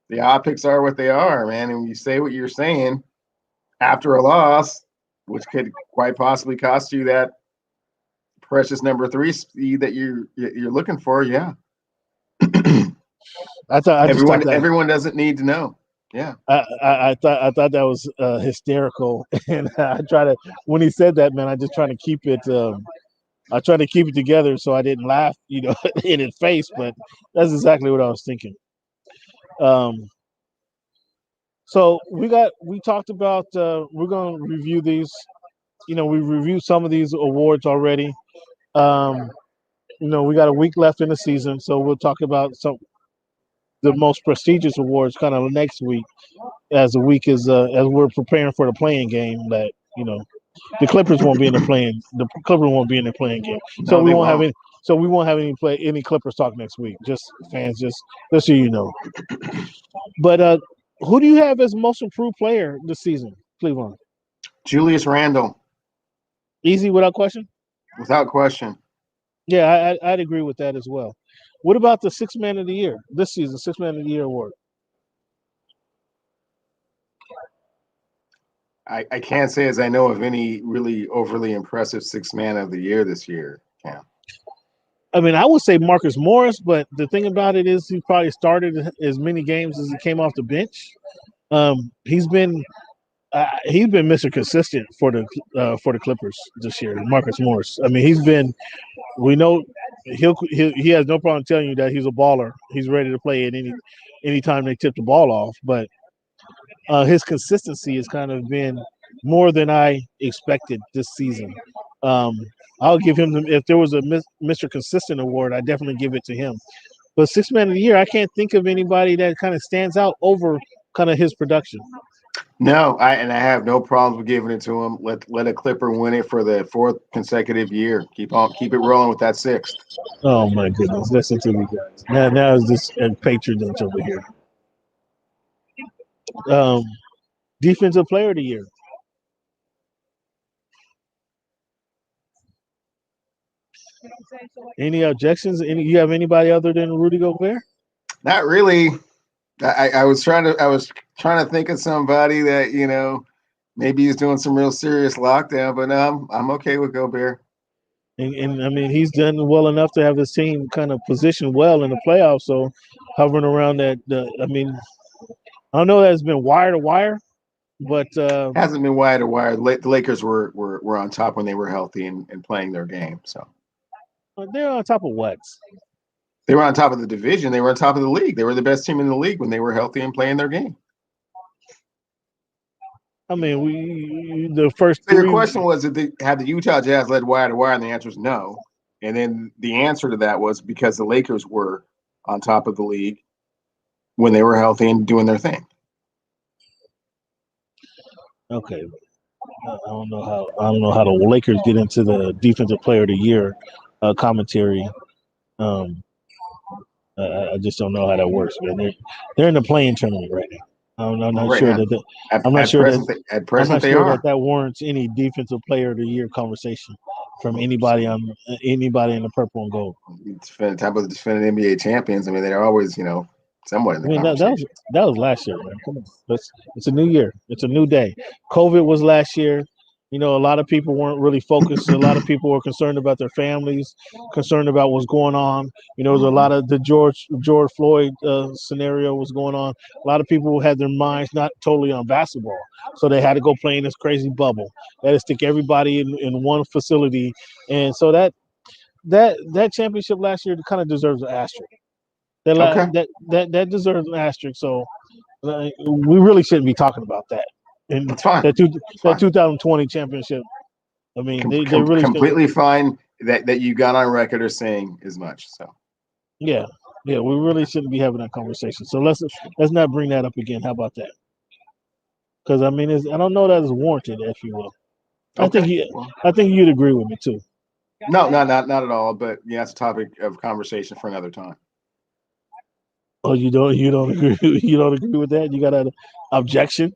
The optics are what they are, man. And when you say what you're saying after a loss, which could quite possibly cost you that precious number 3 speed that you're looking for, yeah. I just thought that everyone doesn't need to know. Yeah. I thought that was hysterical, and I try to when he said that, man, I just try to keep it. I try to keep it together so I didn't laugh, in his face. But that's exactly what I was thinking. So we talked about we're going to review these. We reviewed some of these awards already. Um, we got a week left in the season, so we'll talk about the most prestigious awards kind of next week as the week is as we're preparing for the playing game that the Clippers won't be in the Clippers won't be in the playing game. So No, we they won't have won't. any Clippers talk next week. Just fans, just so you know. But who do you have as most improved player this season, Cleveland? Julius Randle, Easy without question. without question. Yeah, I'd agree with that as well. What about the Sixth Man of the Year this season? Sixth Man of the Year award. I can't say as I know of any really overly impressive 6th man of the year this year. Yeah. I mean, I would say Marcus Morris, but the thing about it is he probably started as many games as he came off the bench. He's been Mr. Consistent for the Clippers this year, Marcus Morris. I mean, he's been. We know he has no problem telling you that he's a baller. He's ready to play at any time they tip the ball off. But his consistency has kind of been more than I expected this season. Um, I'll give him if there was a Mr. Consistent award, I definitely give it to him. But Sixth Man of the Year, I can't think of anybody that kind of stands out over kind of his production. No, I have no problems with giving it to him. Let a Clipper win it for the 4th consecutive year. Keep it rolling with that 6th. Oh my goodness, listen to me guys. Now is this patronage over here. Defensive Player of the Year. Any objections? You have anybody other than Rudy Gobert? Not really. I was trying to think of somebody that maybe he's doing some real serious lockdown, but no, I'm okay with Gobert. And I mean, he's done well enough to have his team kind of positioned well in the playoffs. So hovering around that, I mean, I don't know that it's been wire to wire, but hasn't been wire to wire. The Lakers were on top when they were healthy and playing their game. So they're on top of what? They were on top of the division. They were on top of the league. They were the best team in the league when they were healthy and playing their game. I mean, the first so your question was, have the Utah Jazz led wire to wire? And the answer is no. And then the answer to that was because the Lakers were on top of the league when they were healthy and doing their thing. Okay. I don't know how the Lakers get into the Defensive Player of the Year commentary. I just don't know how that works, man. They're in the playing tournament right now. I'm not sure that that warrants any Defensive Player of the Year conversation from anybody in the purple and gold. Talk about the defending NBA champions. I mean, they're always somewhat in the conversation. That was last year, man. Come on, it's a new year. It's a new day. COVID was last year. A lot of people weren't really focused. A lot of people were concerned about their families, concerned about what's going on. There's a Hmm. lot of the George Floyd scenario was going on. A lot of people had their minds not totally on basketball, so they had to go play in this crazy bubble. They had to stick everybody in one facility, and so that championship last year kind of deserves an asterisk. Okay, That deserves an asterisk. So we really shouldn't be talking about that. And that's fine. That's that fine. 2020 championship. I mean, they really should. Completely fine that you got on record as saying as much. So Yeah, yeah, we really shouldn't be having that conversation. So let's not bring that up again. How about that? Because I mean, I don't know that it's warranted, if you will. I think okay, you, well, I think you'd agree with me too. no, not at all. But yeah, it's a topic of conversation for another time. Oh, you don't agree, you don't agree with that? You got an objection?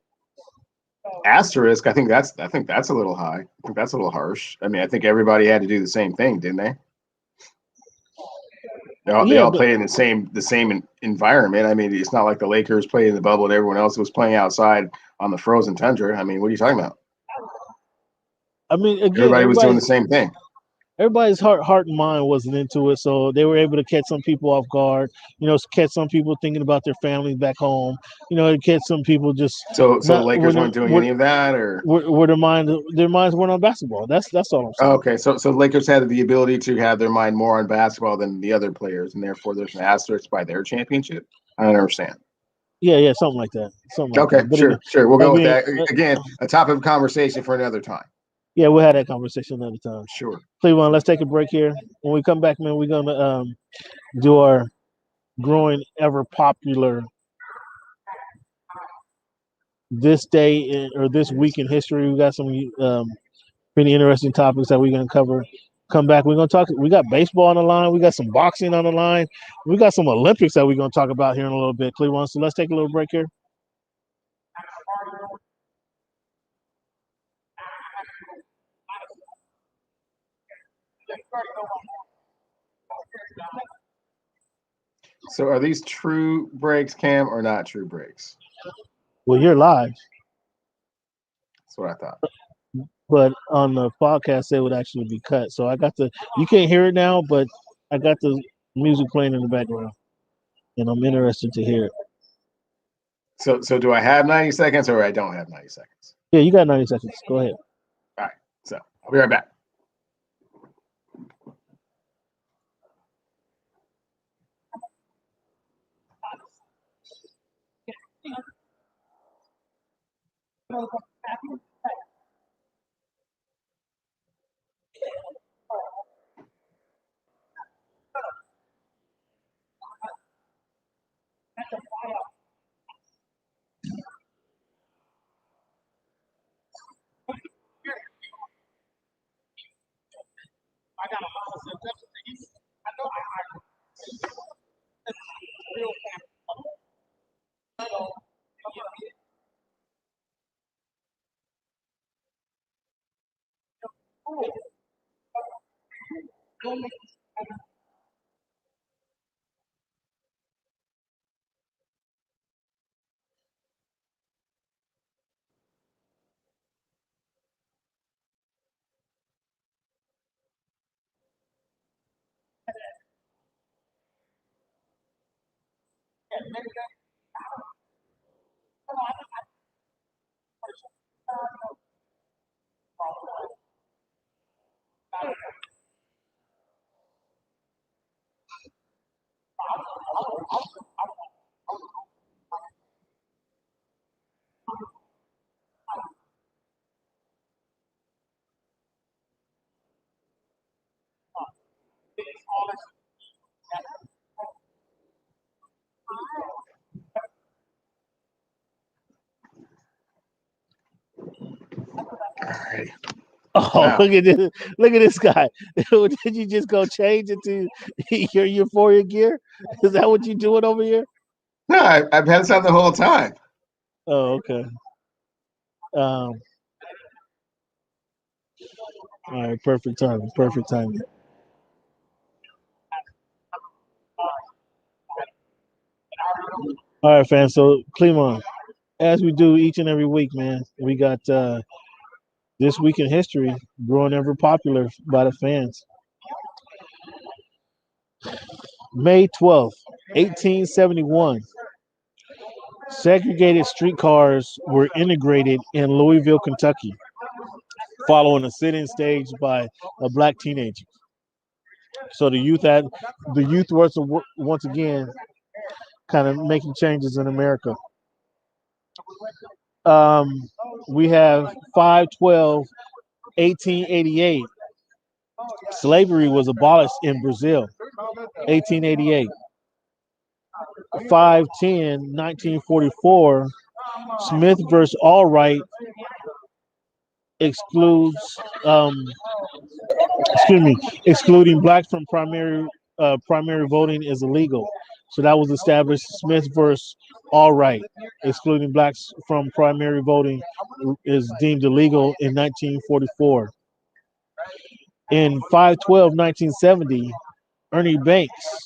Asterisk. I think that's a little high. I think that's a little harsh. I mean, I think everybody had to do the same thing, didn't they? They Yeah, all but played in the same environment. I mean, it's not like the Lakers played in the bubble and everyone else was playing outside on the frozen tundra. I mean, what are you talking about? I mean, again, Everybody was doing the same thing. everybody's heart and mind wasn't into it, so they were able to catch some people off guard. Catch some people thinking about their families back home. Catch some people just So the not Lakers weren't doing any of that, or where their minds weren't on basketball. That's all I'm oh, saying. okay. So the Lakers had the ability to have their mind more on basketball than the other players, and therefore there's an asterisk by their championship. I don't understand. Yeah, yeah, something like that, something like Okay, that. But again, sure. We'll go with again, that. Again, a topic of conversation for another time. yeah, we'll have that conversation another time. Sure. Cleveland, let's take a break here. When we come back, man, we're gonna do our growing ever popular this day or this week in history. We got some pretty interesting topics that we're gonna cover. Come back, we're gonna talk. We got baseball on the line. We got some boxing on the line. We got some Olympics that we're gonna talk about here in a little bit, Cleveland. So let's take a little break here. So are these true breaks, Cam, or not true breaks? Well, you're live, That's what I thought. but on the podcast they would actually be cut. So I got the. You can't hear it now, but I got the music playing in the background, and I'm interested to hear it. So do I have 90 seconds or I don't have 90 seconds? Yeah, you got 90 seconds. Go ahead. All right. So I'll be right back. All right. Oh, Wow. look at this! Look at this guy. Did you just go change it to your euphoria gear? Is that what you doing over here? No, I've had this on the whole time. Oh, okay. Um, all right, perfect timing. Perfect timing. All right, fans. So, Clemon, as we do each and every week, man, we got This week in history, growing ever popular by the fans. May 12th, 1871. Segregated streetcars were integrated in Louisville, Kentucky, following a sit-in staged by a black teenager. So the youth was once again kind of making changes in America. Um, we have 5/12/1888. Slavery was abolished in Brazil, 1888. 5/10/1944. Smith versus Allwright excludes um, excuse me, excluding blacks from primary voting is illegal. So that was established. Smith versus Allwright, excluding blacks from primary voting is deemed illegal in 1944. In 5/12/1970, Ernie Banks,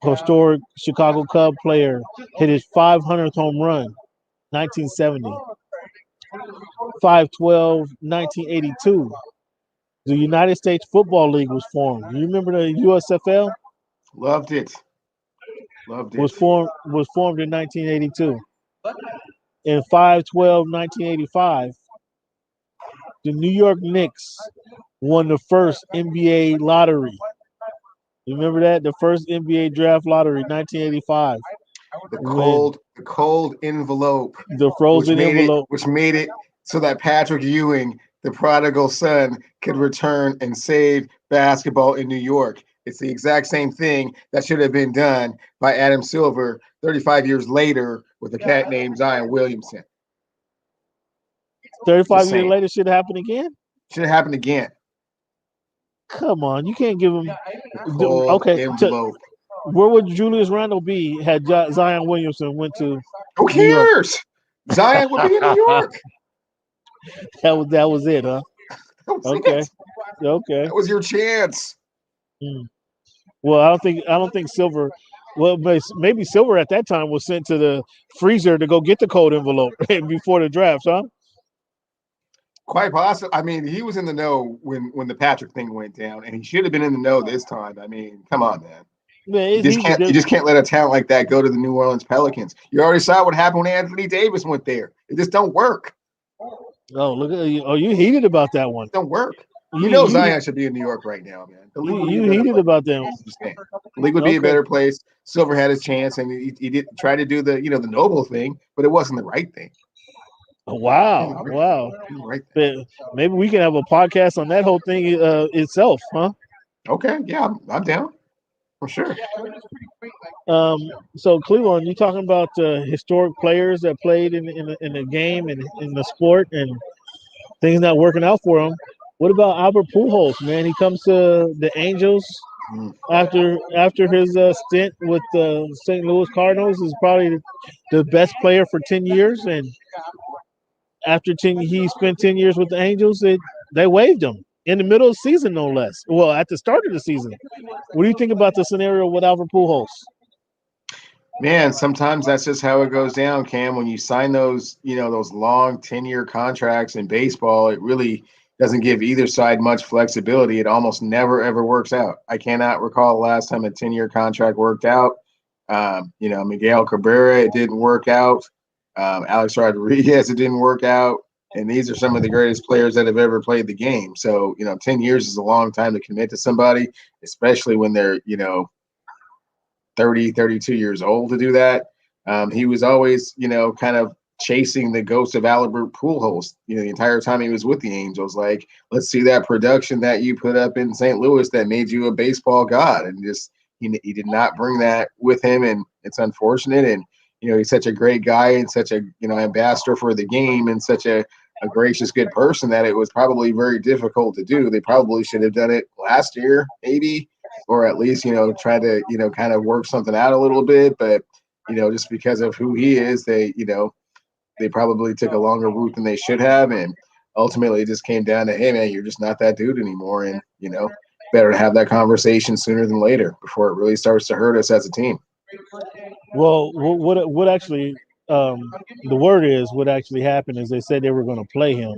historic Chicago Cub player, hit his 500th home run, 1970. 5/12/1982, the United States Football League was formed. You remember the USFL? Loved it. Loved Was it. formed in 1982. In 5/12/1985, the New York Knicks won the first NBA lottery. You remember that? The first NBA draft lottery, 1985. When The cold envelope, the frozen envelope. which made it so that Patrick Ewing, the prodigal son, could return and save basketball in New York. It's the exact same thing that should have been done by Adam Silver 35 years later with a cat named Zion Williamson. 35 years later, should happen again? Should have happened again. Come on, you can't give him. Cold Okay, envelope. where would Julius Randle be had Zion Williamson went to Who New York? cares? Zion would be in New York. That was it, huh? That was Okay, it. okay. That was your chance. Well, I don't think Silver. Well, maybe Silver at that time was sent to the freezer to go get the cold envelope before the draft, huh? Quite possible. I mean, he was in the know when the Patrick thing went down, and he should have been in the know this time. I mean, come on, man. You just can't let a talent like that go to the New Orleans Pelicans. You already saw what happened when Anthony Davis went there. It just don't work. Oh, look at you! Oh, you heated about that one. It don't work. You know Zion should be in New York right now, man. The league you heated about them. The league would be a better place. Silver had his chance, and he did try to do the the noble thing, but it wasn't the right thing. Wow. Right. Maybe we can have a podcast on that whole thing itself, huh? Okay, yeah, I'm down for sure. So Cleveland, you talking about historic players that played in the game and in the sport, and things not working out for them. What about Albert Pujols, man? He comes to the Angels after his stint with the St. Louis Cardinals. Is probably the best player for 10 years, and after he spent 10 years with the Angels, they waived him in the middle of the season, no less. Well, at the start of the season. What do you think about the scenario with Albert Pujols? Man, sometimes that's just how it goes down, Cam. When you sign those, those long 10-year contracts in baseball, it really doesn't give either side much flexibility. It almost never, ever works out. I cannot recall the last time a 10-year contract worked out. Miguel Cabrera, it didn't work out. Alex Rodriguez, it didn't work out. And these are some of the greatest players that have ever played the game. So, 10 years is a long time to commit to somebody, especially when they're, 30, 32 years old to do that. He was always, kind of chasing the ghost of Albert Pujols, the entire time he was with the Angels. Like, let's see that production that you put up in St. Louis that made you a baseball god. And just he did not bring that with him, and it's unfortunate. And he's such a great guy and such a ambassador for the game and such a gracious, good person that it was probably very difficult to do. They probably should have done it last year, maybe, or at least, try to, kind of work something out a little bit. But, just because of who he is, they probably took a longer route than they should have. And ultimately it just came down to, hey, man, you're just not that dude anymore. And, better to have that conversation sooner than later before it really starts to hurt us as a team. Well, what actually the word is what actually happened is they said they were going to play him.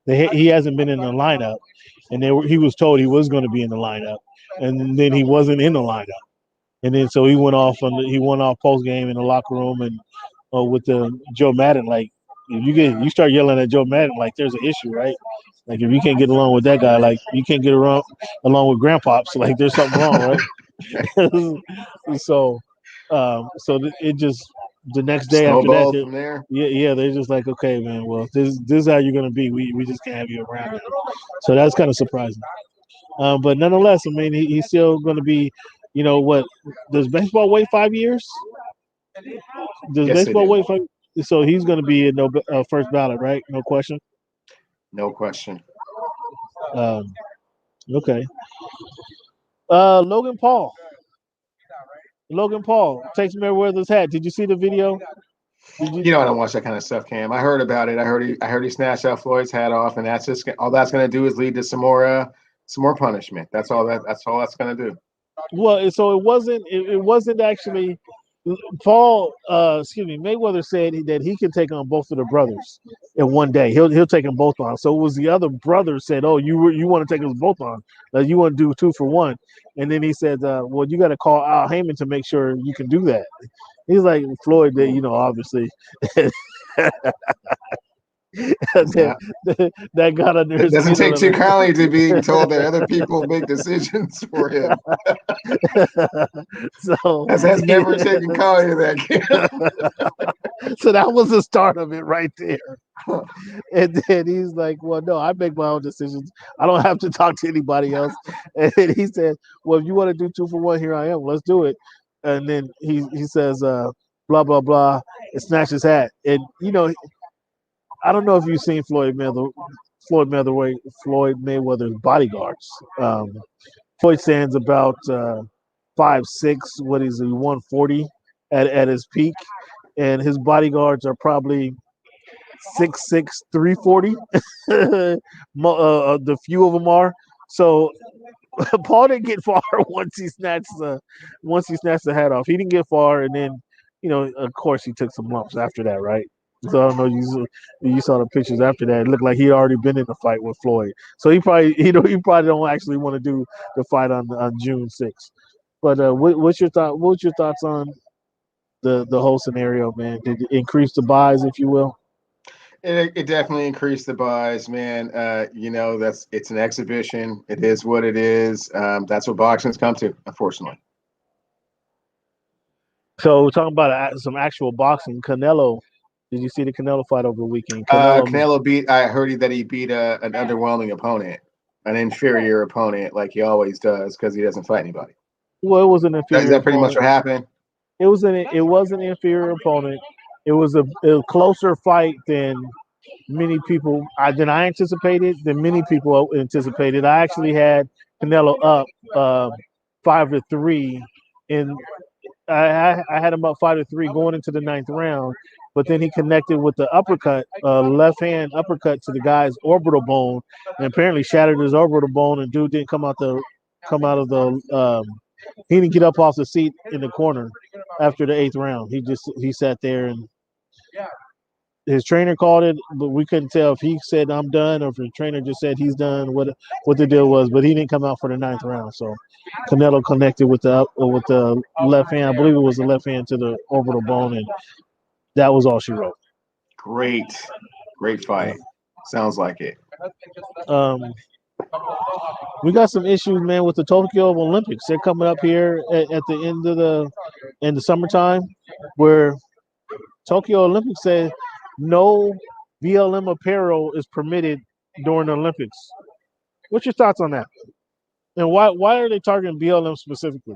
He hasn't been in the lineup, and he was told he was going to be in the lineup, and then he wasn't in the lineup, and then so he went off post game in the locker room and with the Joe Madden, like if you start yelling at Joe Madden, like there's an issue, right? Like if you can't get along with that guy, like you can't get along with grandpops, like there's something wrong, right? so it just the next day after that, Snowballed from there. yeah, they're just like, okay, man, well, this is how you're gonna be. We just can't have you around. Now. So that's kind of surprising. But nonetheless, I mean, he's still going to be, what does baseball wait 5 years? Does Yes, they baseball do. wait 5? So he's going to be in no first ballot, right? No question. No question. Um, okay. Logan Paul. Logan Paul takes Mayweather's hat. Did you see the video? Did you? I don't watch that kind of stuff, Cam. I heard about it. I heard he snatched out Floyd's hat off, and that's just all that's going to do is lead to some more punishment. That's all that's going to do. Well, so it wasn't actually Paul. Excuse me. Mayweather said that he can take on both of the brothers in one day. He'll take them both on. So it was the other brother said, "Oh, you want to take us both on? You want to do 2 for 1?" And then he said, "Well, you got to call Al Heyman to make sure you can do that." He's like Floyd, obviously It's that, not. that got under It his doesn't skin a take too little kindly to being told that other people make decisions for him. so Has never taken kindly to that. so that was the start of it right there. And then he's like, "Well, no, I make my own decisions. I don't have to talk to anybody else." And then he said, "Well, if you want to do 2 for 1, here I am. Let's do it." And then he says, "Blah blah blah," and snatch his hat. And I don't know if you've seen Floyd Mayweather's bodyguards. Floyd stands about 5'6". What is he? 140 at his peak, and his bodyguards are probably 6'6", 340. The few of them are. So Paul didn't get far once he snatched the hat off. He didn't get far, and then of course he took some lumps after that, right? So I don't know. You saw the pictures after that. It looked like he had already been in the fight with Floyd. So he probably don't actually want to do the fight on June 6th. But what's your thought? What's your thoughts on the whole scenario, man? Did it increase the buys, if you will? It definitely increased the buys, man. It's an exhibition. It is what it is. That's what boxing's come to, unfortunately. So we're talking about some actual boxing. Canelo. Did you see the Canelo fight over the weekend? Canelo. Canelo beat. I heard that he beat an underwhelming opponent, an inferior opponent, like he always does, because he doesn't fight anybody. Well, it was an Is inferior that pretty much opponent. what happened? It was an inferior opponent. It was a closer fight than many people than I anticipated. Than many people anticipated. I actually had Canelo up 5-3 in I had him up 5-3 going into the ninth round, but then he connected with the uppercut, left hand uppercut to the guy's orbital bone, and apparently shattered his orbital bone. And dude didn't come out of the he didn't get up off the seat in the corner after the eighth round. He sat there, and his trainer called it, but we couldn't tell if he said I'm done or if the trainer just said he's done. What the deal was, but he didn't come out for the ninth round. So Canelo connected with the left hand. I believe it was the left hand to the orbital bone, and that was all she wrote. Great fight. Sounds like it. Um, we got some issues, man, with the Tokyo Olympics. They're coming up here at the end of in the summertime, where Tokyo Olympics said no BLM apparel is permitted during the Olympics. What's your thoughts on that? And why are they targeting BLM specifically?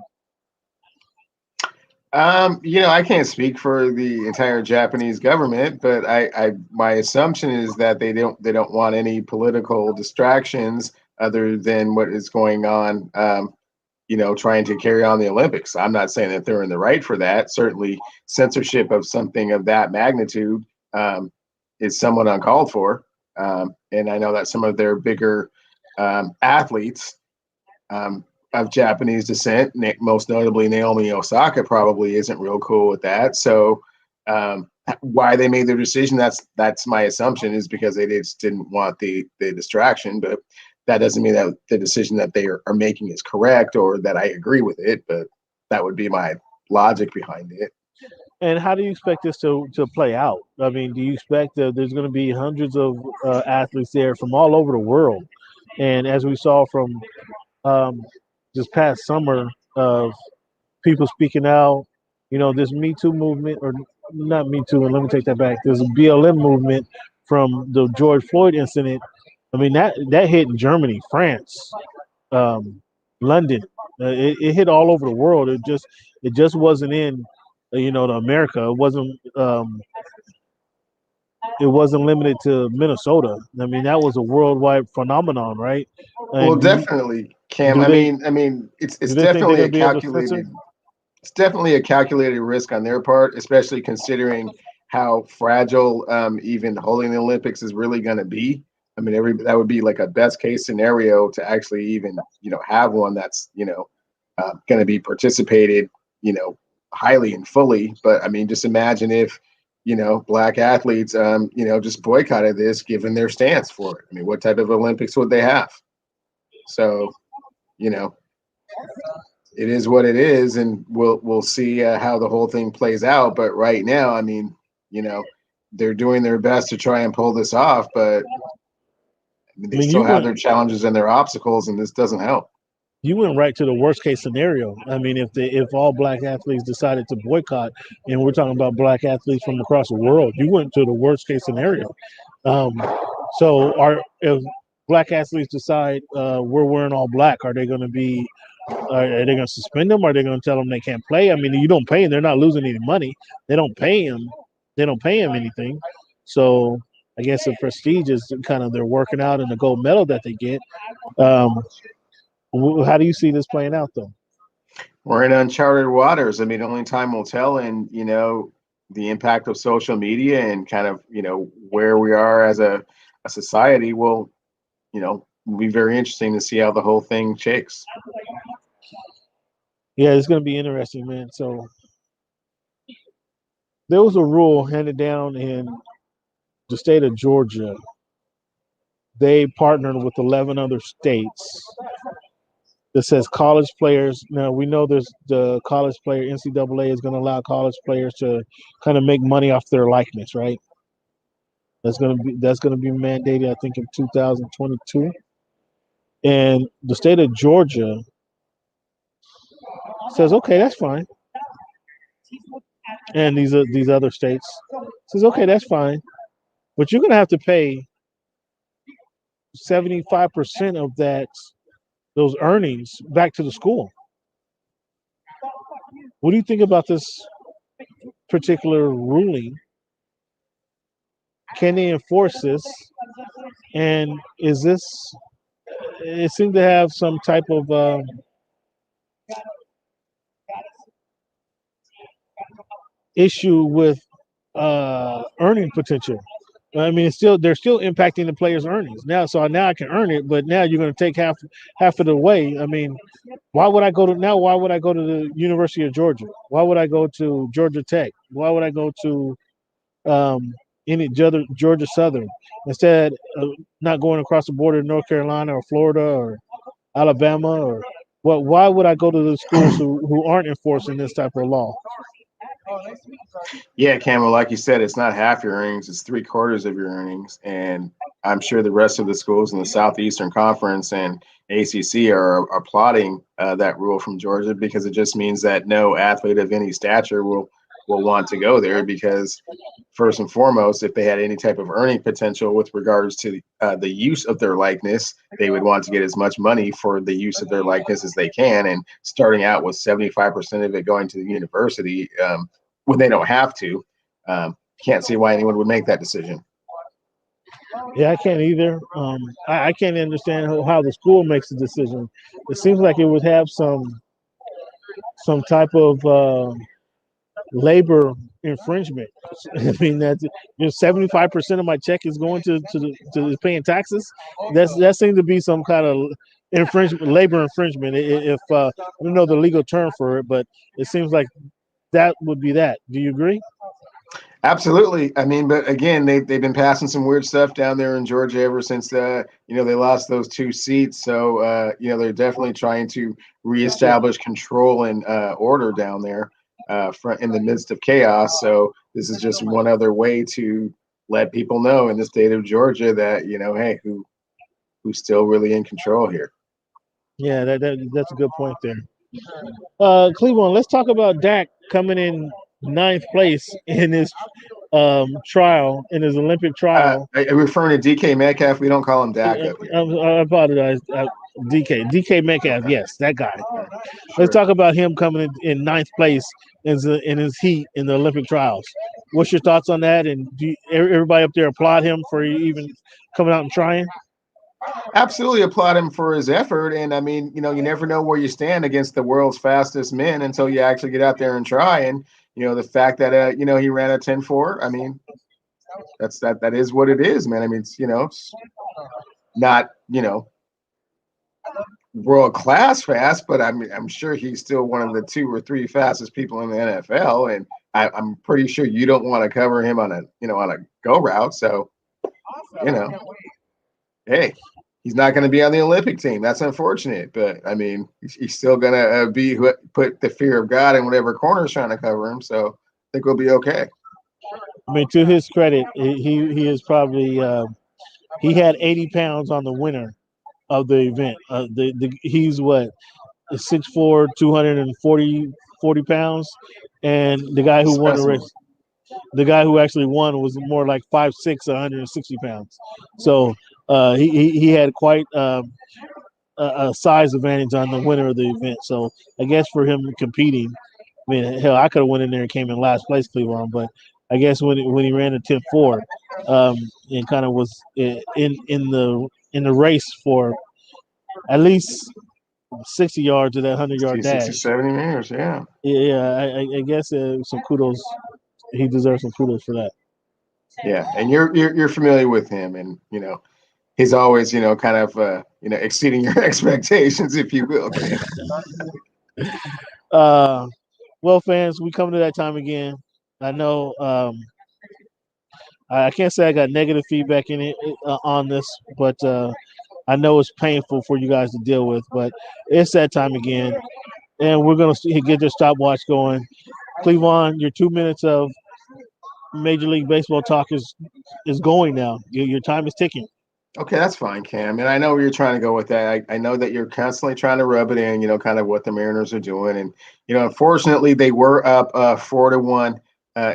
I can't speak for the entire Japanese government, but my assumption is that they don't want any political distractions other than what is going on. Trying to carry on the Olympics. I'm not saying that they're in the right for that. Certainly, censorship of something of that magnitude is somewhat uncalled for. And I know that some of their bigger athletes of Japanese descent, most notably Naomi Osaka, probably isn't real cool with that. So, why they made their decision. That's my assumption, is because they just didn't want the distraction. But that doesn't mean that the decision that they are making is correct or that I agree with it. But that would be my logic behind it. And how do you expect this to play out? I mean, do you expect that there's going to be hundreds of athletes there from all over the world? And as we saw from um, this past summer of people speaking out, this Me Too movement, or not Me Too, and let me take that back. There's a BLM movement from the George Floyd incident. I mean, that hit in Germany, France, um, London. It hit all over the world. It just wasn't in to America. It wasn't limited to Minnesota. I mean, that was a worldwide phenomenon, right? Well, And definitely, Cam. do they It's do they think they're definitely going a to be able to censor? calculated. It's definitely a calculated risk on their part, especially considering how fragile even holding the Olympics is really going to be. I mean, that would be like a best case scenario to actually even have one that's going to be participated you know highly and fully. But I mean, just imagine if black athletes just boycotted this, given their stance for it. I mean, what type of Olympics would they have? So you know it is what it is, and we'll see how the whole thing plays out. But right now, I mean, you know, they're doing their best to try and pull this off, but I mean, I they mean, still have their challenges and their obstacles, and this doesn't help. you went right to the worst case scenario. I mean, if all black athletes decided to boycott, and we're talking about black athletes from across the world, you went to the worst case scenario. Um, so, if black athletes decide we're wearing all black, are they going to be? Are they going to suspend them? Are they going to tell them they can't play? I mean, you don't pay them; they're not losing any money. They don't pay them. They don't pay them anything. So, I guess the prestige is kind of they're working out and the gold medal that they get. Um, how do you see this playing out, though? We're in uncharted waters. I mean, only time will tell, and the impact of social media and kind of where we are as a society will be very interesting to see how the whole thing shakes. Yeah, it's going to be interesting, man. So there was a rule handed down in the state of Georgia. They partnered with 11 other states that says college players. Now we know there's the college player NCAA is going to allow college players to kind of make money off their likeness, right? That's going to be mandated, I think, in 2022. And the state of Georgia says, okay, that's fine. And these other states says, okay, that's fine, but you're going to have to pay 75% of those earnings back to the school. What do you think about this particular ruling? Can they enforce this? And is this? It seemed to have some type of issue with earning potential. I mean, they're still impacting the players' earnings now. So now I can earn it, but now you're going to take half of the way. I mean, why would I go to now? Why would I go to the University of Georgia? Why would I go to Georgia Tech? Why would I go to any Georgia Southern instead of not going across the border to North Carolina or Florida or Alabama or what? Why would I go to the schools who aren't enforcing this type of law? Yeah, Cameron, like you said, it's not half your earnings, it's three-quarters of your earnings. And I'm sure the rest of the schools in the Southeastern Conference and ACC are applauding that rule from Georgia, because it just means that no athlete of any stature will want to go there, because first and foremost, if they had any type of earning potential with regards to the use of their likeness, they would want to get as much money for the use of their likeness as they can. And starting out with 75% of it going to the university, when they don't have to, can't see why anyone would make that decision. Yeah, I can't either. I can't understand how the school makes the decision. It seems like it would have some type of labor infringement. I mean that 75% of my check is going to paying taxes. That seems to be some kind of infringement, labor infringement. If I don't know the legal term for it, but it seems like that would be that. Do you agree? Absolutely. I mean, but again, they've been passing some weird stuff down there in Georgia ever since they lost those 2 seats. So they're definitely trying to reestablish control and order down there in the midst of chaos. So this is just one other way to let people know in the state of Georgia that hey, who's still really in control here. Yeah, that's a good point there. Cleveland, let's talk about Dak coming in ninth place in his trial, in his Olympic trial. Referring to DK Metcalf, we don't call him Dak up here. I apologize. DK Metcalf, yes, that guy. Let's Sure. talk about him coming in ninth place in his heat in the Olympic trials. What's your thoughts on that? And do everybody up there applaud him for even coming out and trying? Absolutely applaud him for his effort. And I mean, you never know where you stand against the world's fastest men until you actually get out there and try. And, the fact that, he ran a 10-4, I mean, that is what it is, man. I mean, it's not, world class fast, but I mean, I'm sure he's still one of the 2 or 3 fastest people in the NFL. And I'm pretty sure you don't want to cover him on a go route. So, you know, hey, he's not going to be on the Olympic team. That's unfortunate, but I mean, he's still going to put the fear of God in whatever corner is trying to cover him. So I think we'll be okay. I mean, to his credit, he is probably he had 80 pounds on the winner of the event. He's what 6'4", 240 pounds, and the guy who won the Specimen. race, the guy who actually won was more like 5'6", 160 pounds. So he had quite a size advantage on the winner of the event. So I guess for him competing, I mean, hell, I could have went in there and came in last place, Cleveland, but I guess when he ran a 10-4, and kind of was in the race for at least 60 yards of that 100-yard 60, dash. 70 meters, yeah. Yeah, I guess some kudos. He deserves some kudos for that. Yeah, and you're familiar with him, and he's always kind of exceeding your expectations, if you will, Cam. Well, fans, we come to that time again. I know I can't say I got negative feedback in it on this, but I know it's painful for you guys to deal with. But it's that time again, and we're gonna get this stopwatch going. Cleveland, your 2 minutes of Major League Baseball talk is going now. Your time is ticking. Okay, that's fine, Cam. And I know where you're trying to go with that. I know that you're constantly trying to rub it in, kind of what the Mariners are doing. And, unfortunately, they were up 4-1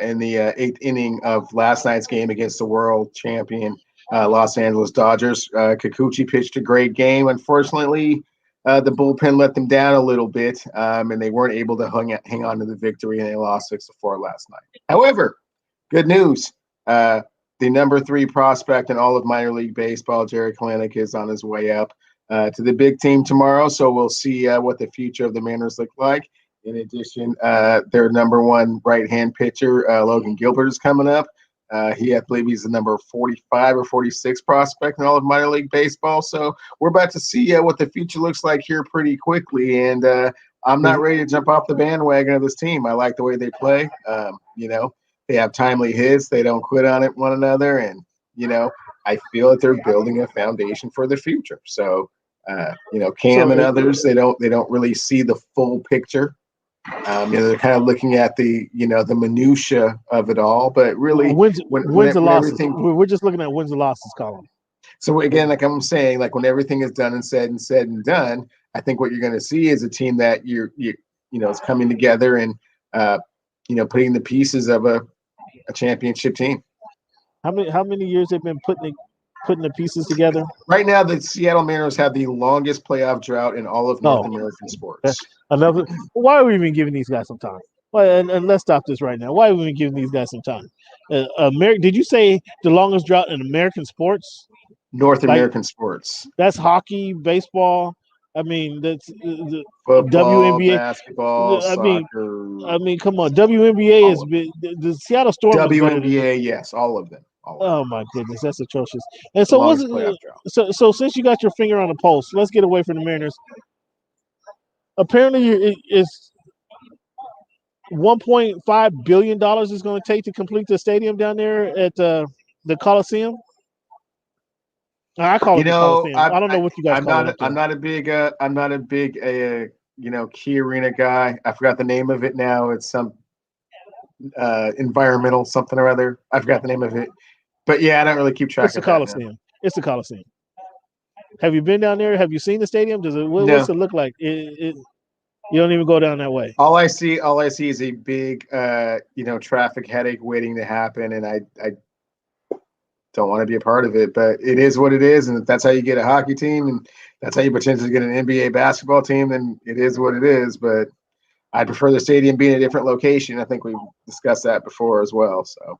in the 8th inning of last night's game against the world champion Los Angeles Dodgers. Kikuchi pitched a great game. Unfortunately, the bullpen let them down a little bit, and they weren't able to hang on to the victory, and they lost 6-4 last night. However, good news. The number 3 prospect in all of minor league baseball, Jared Kalanick, is on his way up to the big team tomorrow. So we'll see what the future of the Mariners look like. In addition, their number 1 right-hand pitcher, Logan Gilbert, is coming up. I believe he's the number 45 or 46 prospect in all of minor league baseball. So we're about to see what the future looks like here pretty quickly. And I'm not ready to jump off the bandwagon of this team. I like the way they play. They have timely hits. They don't quit on it one another. And, I feel that they're building a foundation for the future. So, Cam and others, they don't really see the full picture. They're kind of looking at the minutia of it all, but really wins and losses. Everything, we're just looking at wins and losses column. So again, like I'm saying, like when everything is done and said and done, I think what you're going to see is a team that is coming together and putting the pieces of a championship team. How many years they've been putting the pieces together? Right now, the Seattle Mariners have the longest playoff drought in all of North American sports. Why are we even giving these guys some time? Well, and let's stop this right now. Why are we even giving these guys some time? Did you say the longest drought in American sports? North American sports. That's hockey, baseball. I mean, that's the football, WNBA, basketball, soccer. I mean, come on. WNBA is the Seattle Storm. WNBA, yes, all of them. Oh my goodness, that's atrocious. And so, so since you got your finger on the pulse, let's get away from the Mariners. Apparently, $1.5 billion is going to take to complete the stadium down there at the Coliseum. I call You it the know, Coliseum. I don't know what you guys call it up there. I'm not a big key arena guy. I forgot the name of it now. It's some environmental something or other. I forgot the name of it. But yeah, I don't really keep It's track the of that now. Coliseum. It's the Coliseum. Have you been down there? Have you seen the stadium? What's No. it look like? You don't even go down that way. All I see is a big traffic headache waiting to happen, and I don't want to be a part of it, but it is what it is. And if that's how you get a hockey team and that's how you potentially get an NBA basketball team, then it is what it is. But I prefer the stadium being a different location. I think we've discussed that before as well. So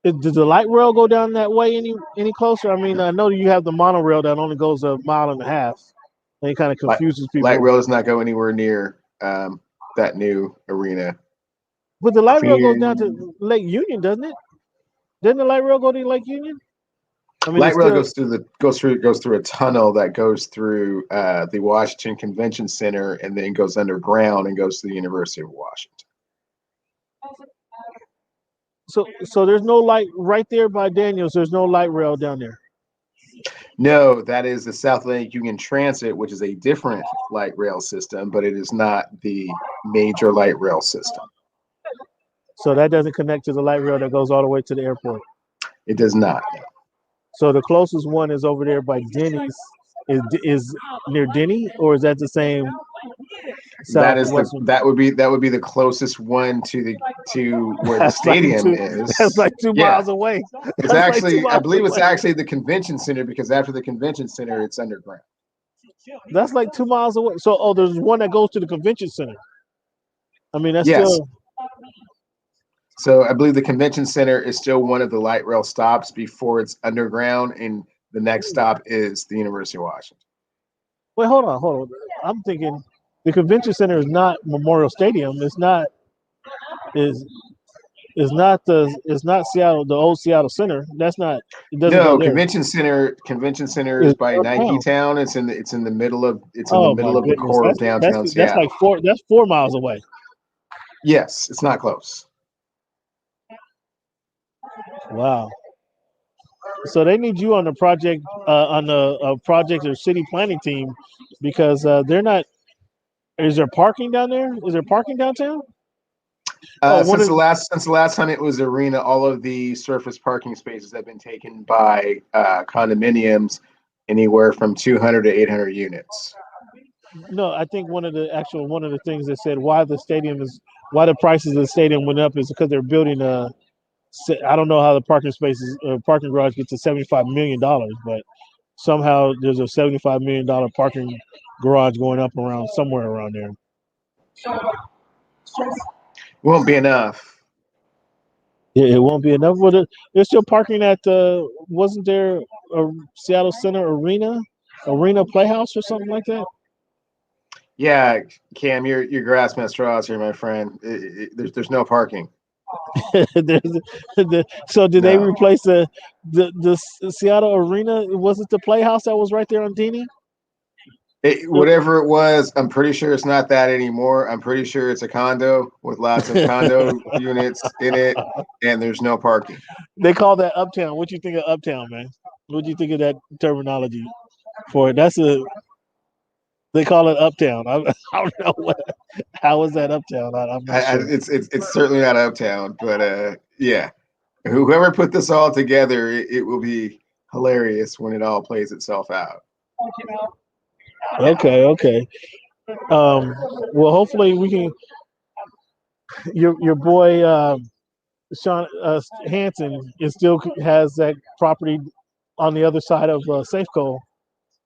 does the light rail go down that way any closer? I mean, I know you have the monorail that only goes a mile and a half, and it kind of confuses light people. rail does not go anywhere near that new arena. But the light rail goes down to Lake Union, doesn't it? Doesn't the light rail go to Lake Union? I mean, Light rail goes through a tunnel that goes through the Washington Convention Center and then goes underground and goes to the University of Washington. So there's no light right there by Daniels. There's no light rail down there. No, that is the South Lake Union Transit, which is a different light rail system, but it is not the major light rail system. So that doesn't connect to the light rail that goes all the way to the airport. It does not. So the closest one is over there by Denny's. Is near Denny, or is that the same? That would be the closest one to where the stadium is. That's like 2 miles away. It's actually, I believe it's actually the convention center, because after the convention center, it's underground. That's like 2 miles away. So, there's one that goes to the convention center. I mean, that's still. So I believe the convention center is still one of the light rail stops before it's underground, and the next stop is the University of Washington. Wait, hold on. I'm thinking the convention center is not Memorial Stadium. It's not Seattle, the old Seattle Center. That's not. It doesn't go there. Convention center is by Nike Town. It's in the middle of the core of downtown Seattle. That's 4 miles away. Yes, it's not close. Wow. So they need you on the project or city planning team, because they're not. Is there parking down there? Is there parking downtown? Since the last time it was arena, all of the surface parking spaces have been taken by condominiums, anywhere from 200 to 800 units. No, I think one of the things that said why the prices of the stadium went up is because they're building I don't know how the parking garage gets to $75 million, but somehow there's a $75 million parking garage going up somewhere around there. Won't be enough. Yeah, it won't be enough. But they're still parking at wasn't there a Seattle Center Arena Playhouse or something like that? Yeah, Cam, you're grasping at straws here, my friend. There's no parking. So did they replace the Seattle Arena? Was it the Playhouse that was right there on Denny? Whatever it was, I'm pretty sure it's not that anymore. I'm pretty sure it's a condo with lots of condo units in it, and there's no parking. They call that Uptown. What do you think of Uptown, man? What do you think of that terminology for it? They call it Uptown. I don't know how is that Uptown? I'm not sure. It's certainly not Uptown, but yeah. Whoever put this all together, it will be hilarious when it all plays itself out. Okay. Well, hopefully we can. Your boy Sean Hansen still has that property on the other side of Safeco,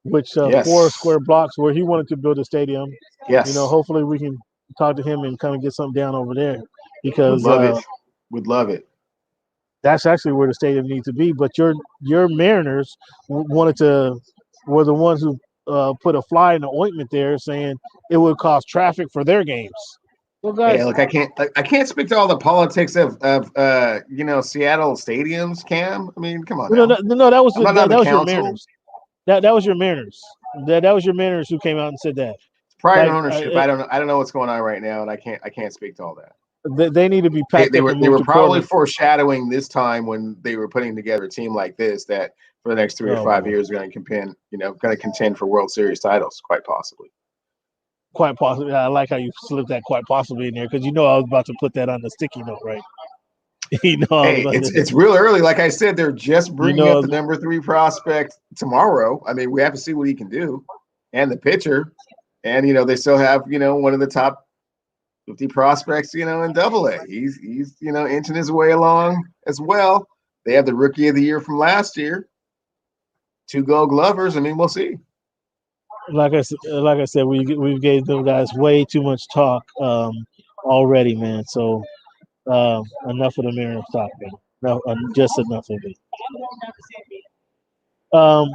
which 4 square blocks where he wanted to build a stadium. Yes. Hopefully we can talk to him and kind of get something down over there, because would love it. That's actually where the stadium needs to be. But your Mariners were the ones who put a fly in the ointment there, saying it would cause traffic for their games. Well, guys, hey, look, I can't speak to all the politics of Seattle stadiums, Cam. I mean, come on. No, that was your Mariners. That was your Mariners. That was your Mariners who came out and said that. Prior to Like ownership, I don't know what's going on right now, and I can't speak to all that. they need to be They, packed they up were and they moved were to probably Portland. foreshadowing this time when they were putting together a team like this that for the next 3 or 5 Oh, years are going to contend for World Series titles, quite possibly. quite possibly. I like how you slipped that quite possibly in there because you know I was about to put that on the sticky note, right? you know I was Hey, about it's to. it's real early. Like I said, they're just You bringing up know the number 3 prospect tomorrow. I mean, we have to see what he can do, and the pitcher, and they still have one of the top 50 prospects in Double A. He's inching his way along as well. They have the Rookie of the Year from last year, 2 Gold Glovers. I mean, we'll see. like I said, we gave them guys way too much talk already, man. So enough of the Mariners talk, man. No, just enough of it. Um,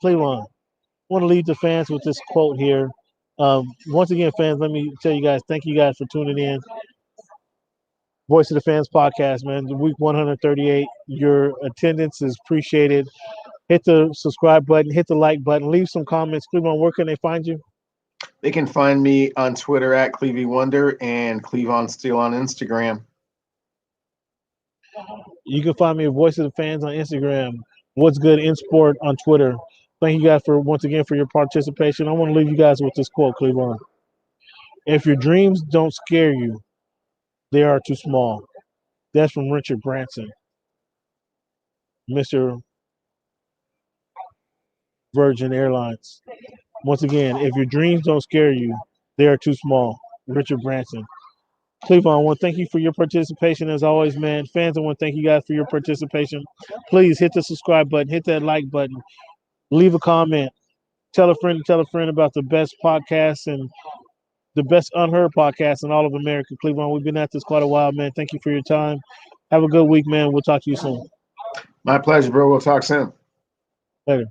Cleveland, want to leave the fans with this quote here. Once again, fans, let me tell you guys, thank you guys for tuning in. Voice of the Fans podcast, man. Week 138. Your attendance is appreciated. Hit the subscribe button, hit the like button, leave some comments. Cleveland, where can they find you? They can find me on Twitter at Clevie Wonder and Cleavon Steel on Instagram. You can find me at Voice of the Fans on Instagram. What's Good in Sport on Twitter. Thank you guys for once again for your participation. I want to leave you guys with this quote, Cleveland. If your dreams don't scare you, they are too small. That's from Richard Branson, Mr. Virgin Airlines. Once again, if your dreams don't scare you, they are too small. Richard Branson. Cleveland, I want to thank you for your participation as always, man. Fans, I want to thank you guys for your participation. Please hit the subscribe button, hit that like button, leave a comment, tell a friend about the best podcast and the best unheard podcast in all of America. Cleveland, we've been at this quite a while, man. Thank you for your time. Have a good week, man. We'll talk to you soon. My pleasure, bro. We'll talk soon. Later.